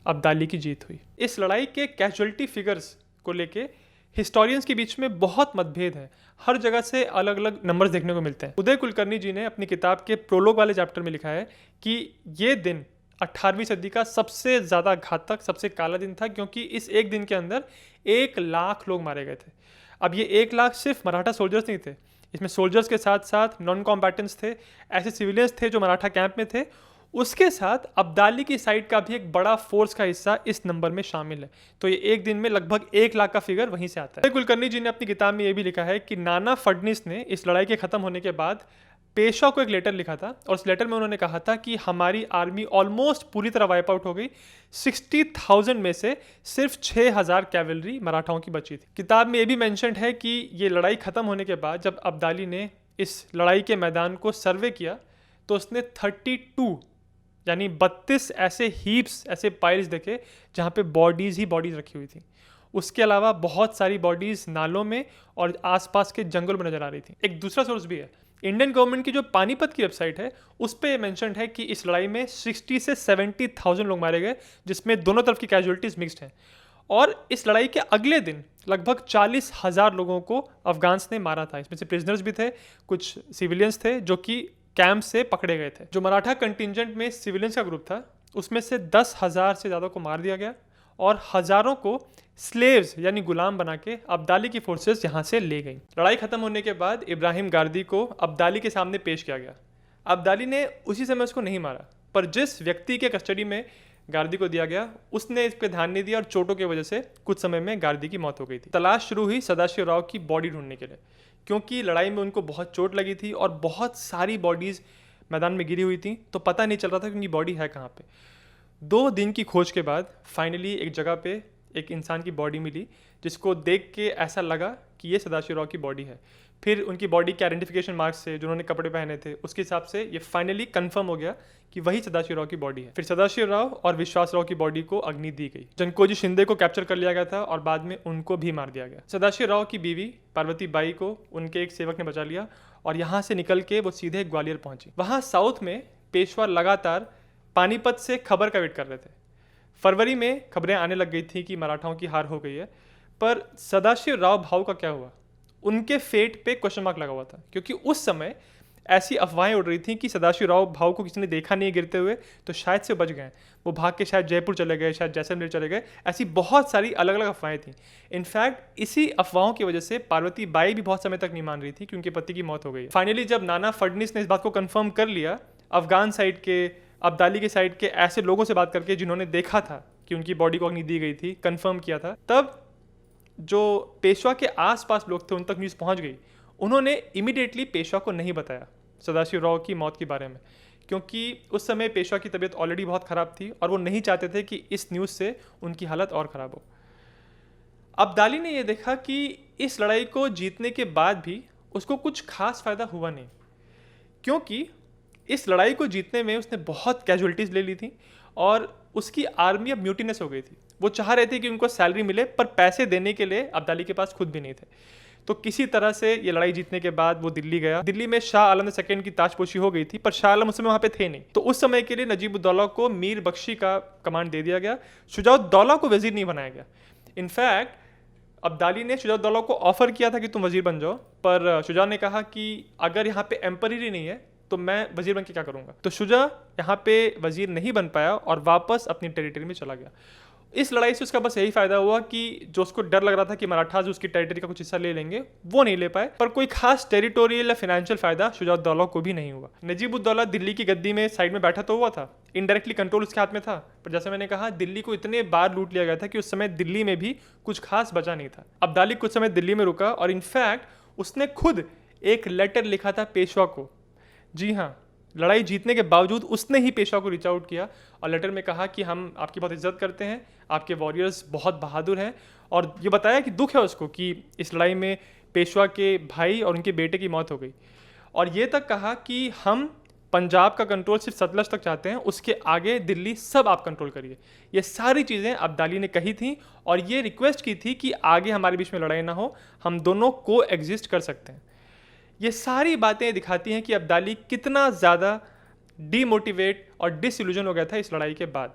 अब्दाली की जीत हुई। इस लड़ाई के कैजुअलिटी फिगर्स को लेके हिस्टोरियंस के बीच में बहुत मतभेद है। हर जगह से अलग अलग नंबर्स देखने को मिलते हैं। उदय कुलकर्णी जी ने अपनी किताब के प्रोलोग वाले चैप्टर में लिखा है कि ये दिन 18वीं सदी का सबसे ज़्यादा घातक, सबसे काला दिन था, क्योंकि इस एक दिन के अंदर 1 लाख लोग मारे गए थे। अब ये 1 लाख सिर्फ मराठा सोल्जर्स नहीं थे, इसमें सोल्जर्स के साथ साथ नॉन कॉम्बैटेंट्स थे, ऐसे सिविलियंस थे जो मराठा कैंप में थे। उसके साथ अब्दाली की साइड का भी एक बड़ा फोर्स का हिस्सा इस नंबर में शामिल है। तो ये एक दिन में लगभग 1 लाख का फिगर वहीं से आता है। कुलकर्णी जी ने अपनी किताब में ये भी लिखा है कि नाना फडणवीस ने इस लड़ाई के खत्म होने के बाद पेशवा को एक लेटर लिखा था और उस लेटर में उन्होंने कहा था कि हमारी आर्मी ऑलमोस्ट पूरी तरह वाइप आउट हो गई। 60,000 में से सिर्फ 6,000 कैवलरी मराठाओं की बची थी। किताब में ये भी मेंशन्ड है कि ये लड़ाई खत्म होने के बाद जब अब्दाली ने इस लड़ाई के मैदान को सर्वे किया तो उसने 32 यानी 32 ऐसे हीप्स, ऐसे पाइल्स देखे जहाँ पे बॉडीज़ ही बॉडीज़ रखी हुई थी। उसके अलावा बहुत सारी बॉडीज़ नालों में और आसपास के जंगल में नजर आ रही थी। एक दूसरा सोर्स भी है, इंडियन गवर्नमेंट की जो पानीपत की वेबसाइट है उस पर मेंशन्ड है कि इस लड़ाई में 60 से 70,000 लोग मारे गए, जिसमें दोनों तरफ की कैजुअलिटीज़ मिक्स्ड हैं। और इस लड़ाई के अगले दिन लगभग 40,000 लोगों को अफगान्स ने मारा था। इसमें से प्रिजनर्स भी थे, कुछ सिविलियंस थे जो कि कैंप से पकड़े गए थे। जो मराठा कंटिजेंट में सिविलियंस का ग्रुप था उसमें से 10,000 से ज़्यादा को मार दिया गया और हज़ारों को स्लेव्स यानी गुलाम बना के अब्दाली की फोर्सेस यहाँ से ले गई। लड़ाई खत्म होने के बाद इब्राहिम गारदी को अब्दाली के सामने पेश किया गया। अब्दाली ने उसी समय उसको नहीं मारा, पर जिस व्यक्ति के कस्टडी में गारदी को दिया गया उसने इस पर ध्यान नहीं दिया और चोटों की वजह से कुछ समय में गारदी की मौत हो गई थी। तलाश शुरू हुई सदाशिवराव की बॉडी ढूंढने के लिए, क्योंकि लड़ाई में उनको बहुत चोट लगी थी और बहुत सारी बॉडीज़ मैदान में गिरी हुई थी, तो पता नहीं चल रहा था कि उनकी बॉडी है कहाँ पे। 2 दिन की खोज के बाद फाइनली एक जगह पे एक इंसान की बॉडी मिली जिसको देख के ऐसा लगा कि ये सदाशिवराव की बॉडी है। फिर उनकी बॉडी के आइडेंटिफिकेशन मार्क्स से, जो उन्होंने कपड़े पहने थे, उसके हिसाब से ये फाइनली कंफर्म हो गया कि वही सदाशिवराव की बॉडी है। फिर सदाशिवराव और विश्वासराव की बॉडी को अग्नि दी गई। जनकोजी शिंदे को कैप्चर कर लिया गया था और बाद में उनको भी मार दिया गया। सदाशिवराव की बीवी पार्वती बाई को उनके एक सेवक ने बचा लिया और यहाँ से निकल के वो सीधे ग्वालियर पहुंची। वहाँ साउथ में पेशवा लगातार पानीपत से खबर का वेट कर रहे थे। फरवरी में खबरें आने लग गई थी कि मराठाओं की हार हो गई है, पर सदाशिवराव भाऊ का क्या हुआ, उनके फेट पे क्वेश्चन मार्क लगा हुआ था, क्योंकि उस समय ऐसी अफवाहें उड़ रही थी कि सदाशिवराव भाऊ को किसी ने देखा नहीं गिरते हुए तो शायद से बच गए, वो भाग के शायद जयपुर चले गए, शायद जैसलमेर चले गए। ऐसी बहुत सारी अलग अलग अफवाहें थी। इनफैक्ट इसी अफवाहों की वजह से पार्वती बाई भी बहुत समय तक नहीं मान रही थी कि उनके पति की मौत हो गई। फाइनली जब नाना फडणवीस ने इस बात को कन्फर्म कर लिया, अफगान साइड के, अब्दाली के साइड के ऐसे लोगों से बात करके जिन्होंने देखा था कि उनकी बॉडी को अग्नि दी गई थी, कंफर्म किया था, तब जो पेशवा के आसपास लोग थे उन तक न्यूज़ पहुंच गई। उन्होंने इमीडिएटली पेशवा को नहीं बताया सदाशिवराव की मौत के बारे में, क्योंकि उस समय पेशवा की तबीयत ऑलरेडी बहुत ख़राब थी और वो नहीं चाहते थे कि इस न्यूज़ से उनकी हालत और ख़राब हो। अब्दाली ने यह देखा कि इस लड़ाई को जीतने के बाद भी उसको कुछ खास फ़ायदा हुआ नहीं, क्योंकि इस लड़ाई को जीतने में उसने बहुत कैजुअलिटीज़ ले ली थी और उसकी आर्मी अब म्यूटिनस हो गई थी। वो चाह रहे थे कि उनको सैलरी मिले, पर पैसे देने के लिए अब्दाली के पास खुद भी नहीं थे। तो किसी तरह से ये लड़ाई जीतने के बाद वो दिल्ली गया। दिल्ली में शाह आलम II की ताजपोशी हो गई थी, पर शाह आलम उस समय वहाँ पे थे नहीं। तो उस समय के लिए नजीबुद्दौला को मीर बख्शी का कमांड दे दिया गया, शुजाउद्दौला को वजीर नहीं बनाया गया। इनफैक्ट अब्दाली ने शुजाउद्दौला को ऑफर किया था कि तुम वजीर बन जाओ, पर शुजा ने कहा कि अगर यहाँ पे एम्पररी नहीं है तो मैं वजीर बन के क्या करूँगा। तो शुजा यहाँ पे वजीर नहीं बन पाया और वापस अपनी टेरिटरी में चला गया। इस लड़ाई से उसका बस यही फायदा हुआ कि जो उसको डर लग रहा था कि मराठाज उसकी टेरिटरी का कुछ हिस्सा ले लेंगे, वो नहीं ले पाए, पर कोई खास टेरिटोरियल या फाइनेंशियल फायदा शुजाउद्दौला को भी नहीं हुआ। नजीबुद्दौला दिल्ली की गद्दी में साइड में बैठा तो हुआ था, इनडायरेक्टली कंट्रोल उसके हाथ में था, पर जैसे मैंने कहा दिल्ली को इतने बार लूट लिया गया था कि उस समय दिल्ली में भी कुछ खास बचा नहीं था। अब्दाली कुछ समय दिल्ली में रुका और इनफैक्ट उसने खुद एक लेटर लिखा था पेशवा को। जी हाँ, लड़ाई जीतने के बावजूद उसने ही पेशवा को रीच आउट किया और लेटर में कहा कि हम आपकी बहुत इज्जत करते हैं, आपके वॉरियर्स बहुत बहादुर हैं, और ये बताया कि दुख है उसको कि इस लड़ाई में पेशवा के भाई और उनके बेटे की मौत हो गई। और ये तक कहा कि हम पंजाब का कंट्रोल सिर्फ सतलज तक चाहते हैं, उसके आगे दिल्ली सब आप कंट्रोल करिए। ये सारी चीज़ें अब्दाली ने कही थी और ये रिक्वेस्ट की थी कि आगे हमारे बीच में लड़ाई ना हो, हम दोनों को एग्जिस्ट कर सकते हैं। ये सारी बातें दिखाती हैं कि अब्दाली कितना ज़्यादा डीमोटिवेट और डिसइल्यूजन हो गया था इस लड़ाई के बाद।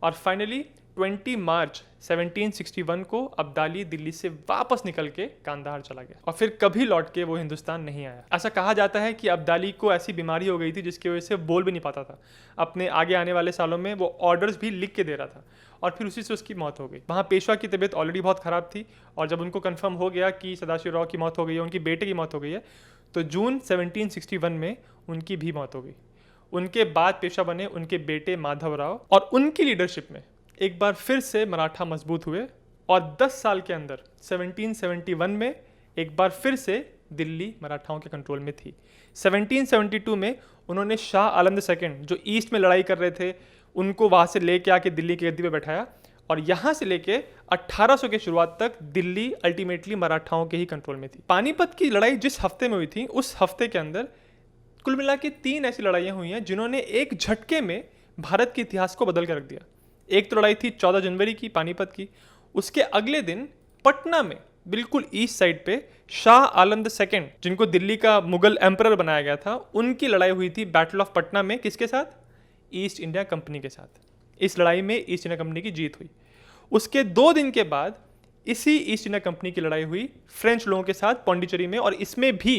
और फाइनली 20 मार्च 1761 को अब्दाली दिल्ली से वापस निकल के कांधार चला गया और फिर कभी लौट के वो हिंदुस्तान नहीं आया। ऐसा कहा जाता है कि अब्दाली को ऐसी बीमारी हो गई थी जिसकी वजह से बोल भी नहीं पाता था। अपने आगे आने वाले सालों में वो ऑर्डर्स भी लिख के दे रहा था और फिर उसी से उसकी मौत हो गई। वहाँ पेशवा की तबीयत ऑलरेडी बहुत ख़राब थी और जब उनको कन्फर्म हो गया कि सदाशिव राव की मौत हो गई है, उनकी बेटे की मौत हो गई है, तो जून 1761 में उनकी भी मौत हो गई। उनके बाद पेशवा बने उनके बेटे माधव राव और उनकी लीडरशिप में एक बार फिर से मराठा मजबूत हुए और 10 साल के अंदर 1771 में एक बार फिर से दिल्ली मराठाओं के कंट्रोल में थी। 1772 में उन्होंने शाह आलम II जो ईस्ट में लड़ाई कर रहे थे उनको वहाँ से लेके आके दिल्ली की गद्दी पे बैठाया और यहाँ से लेके 1800 के शुरुआत तक दिल्ली अल्टीमेटली मराठाओं के ही कंट्रोल में थी। पानीपत की लड़ाई जिस हफ्ते में हुई थी उस हफ्ते के अंदर कुल मिला के 3 ऐसी लड़ाइयाँ हुई हैं जिन्होंने एक झटके में भारत के इतिहास को बदल कर रख दिया। एक तो लड़ाई थी 14 जनवरी की पानीपत की, उसके अगले दिन पटना में बिल्कुल ईस्ट साइड पे शाह आलम II जिनको दिल्ली का मुगल एम्परर बनाया गया था, उनकी लड़ाई हुई थी बैटल ऑफ पटना में। किसके साथ? ईस्ट इंडिया कंपनी के साथ। इस लड़ाई में ईस्ट इंडिया कंपनी की जीत हुई। उसके 2 दिन के बाद इसी ईस्ट इंडिया कंपनी की लड़ाई हुई फ्रेंच लोगों के साथ पौंडीचेरी में और इसमें भी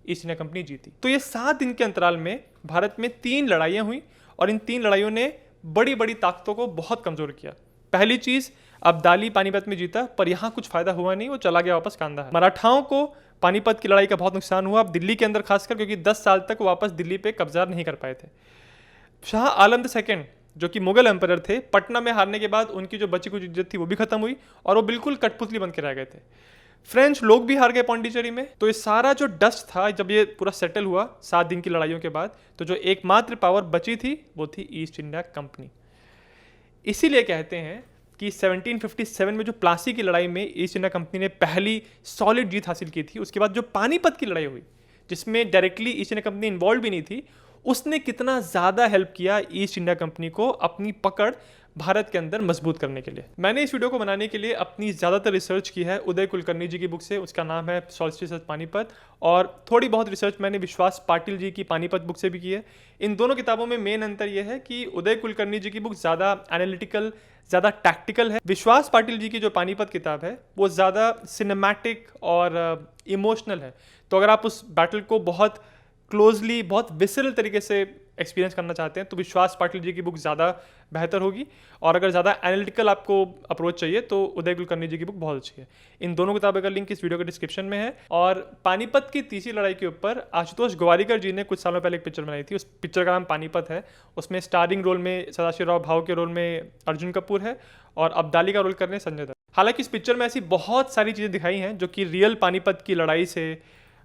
ईस्ट इंडिया कंपनी जीती। तो ये 7 दिन के अंतराल में भारत में 3 लड़ाइयाँ हुई और इन 3 लड़ाइयों ने बड़ी बड़ी ताकतों को बहुत कमज़ोर किया। पहली चीज़, अब्दाली पानीपत में जीता पर यहाँ कुछ फ़ायदा हुआ नहीं, वो चला गया वापस कांधार। मराठाओं को पानीपत की लड़ाई का बहुत नुकसान हुआ, अब दिल्ली के अंदर खासकर, क्योंकि 10 साल तक वापस दिल्ली पे कब्जा नहीं कर पाए थे। शाह आलम II जो कि मुगल एम्परर थे, पटना में हारने के बाद उनकी जो बची कुछ इज्जत थी वो भी खत्म हुई और वो बिल्कुल कठपुतली बन के रह गए थे। फ्रेंच लोग भी हार गए पौंडीचेरी में। तो ये सारा जो डस्ट था, जब ये पूरा सेटल हुआ 7 दिन की लड़ाइयों के बाद, तो जो एकमात्र पावर बची थी वो थी ईस्ट इंडिया कंपनी। इसीलिए कहते हैं कि 1757 में जो प्लासी की लड़ाई में ईस्ट इंडिया कंपनी ने पहली सॉलिड जीत हासिल की थी, उसके बाद जो पानीपत की लड़ाई हुई जिसमें directly east India company involve भी नहीं थी, उसने कितना ज़्यादा हेल्प किया ईस्ट इंडिया कंपनी को अपनी पकड़ भारत के अंदर मजबूत करने के लिए। मैंने इस वीडियो को बनाने के लिए अपनी ज़्यादातर रिसर्च की है उदय कुलकर्णी जी की बुक से, उसका नाम है सॉल्स्टिस एट पानीपत, और थोड़ी बहुत रिसर्च मैंने विश्वास पाटिल जी की पानीपत बुक से भी की है। इन दोनों किताबों में मेन अंतर यह है कि उदय कुलकर्णी जी की बुक ज़्यादा एनालिटिकल, ज़्यादा टैक्टिकल है। विश्वास पाटिल जी की जो पानीपत किताब है वो ज़्यादा सिनेमैटिक और इमोशनल है। तो अगर आप उस बैटल को बहुत क्लोजली, बहुत विसरल तरीके से एक्सपीरियंस करना चाहते हैं तो विश्वास पाटिल जी की बुक ज़्यादा बेहतर होगी, और अगर ज़्यादा एनालिटिकल आपको अप्रोच चाहिए तो उदय कुलकर्णी जी की बुक बहुत अच्छी है। इन दोनों किताबों का लिंक इस वीडियो के डिस्क्रिप्शन में है। और पानीपत की तीसरी लड़ाई के ऊपर आशुतोष गोवारिकर जी ने कुछ सालों पहले एक पिक्चर बनाई थी, उस पिक्चर का नाम पानीपत है। उसमें स्टारिंग रोल में सदाशिव राव भाव के रोल में अर्जुन कपूर है और अब्दाली का रोल कर रहे हैं संजय दत्त। हालांकि इस पिक्चर में ऐसी बहुत सारी चीज़ें दिखाई हैं जो कि रियल पानीपत की लड़ाई से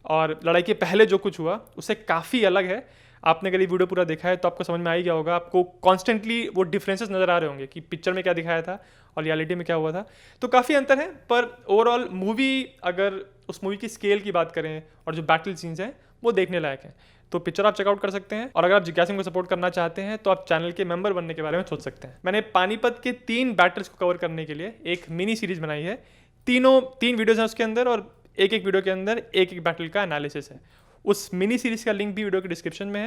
और लड़ाई के पहले जो कुछ हुआ उससे काफ़ी अलग है। आपने अगर ये वीडियो पूरा देखा है तो आपको समझ में आ ही गया होगा, आपको कॉन्स्टेंटली वो डिफरेंसेस नज़र आ रहे होंगे कि पिक्चर में क्या दिखाया था और रियलिटी में क्या हुआ था। तो काफ़ी अंतर है, पर ओवरऑल मूवी, अगर उस मूवी की स्केल की बात करें और जो बैटल सीन्स हैं वो देखने लायक हैं। तो पिक्चर आप चेकआउट कर सकते हैं, और अगर आप जिज्ञासा को सपोर्ट करना चाहते हैं तो आप चैनल के मेंबर बनने के बारे में सोच सकते हैं। मैंने पानीपत के 3 बैटल्स को कवर करने के लिए एक मिनी सीरीज बनाई है। 3 वीडियोज़ हैं उसके अंदर, और एक वीडियो के अंदर एक बैटल का एनालिसिस है। उस मिनी सीरीज का लिंक भी वीडियो के डिस्क्रिप्शन में है।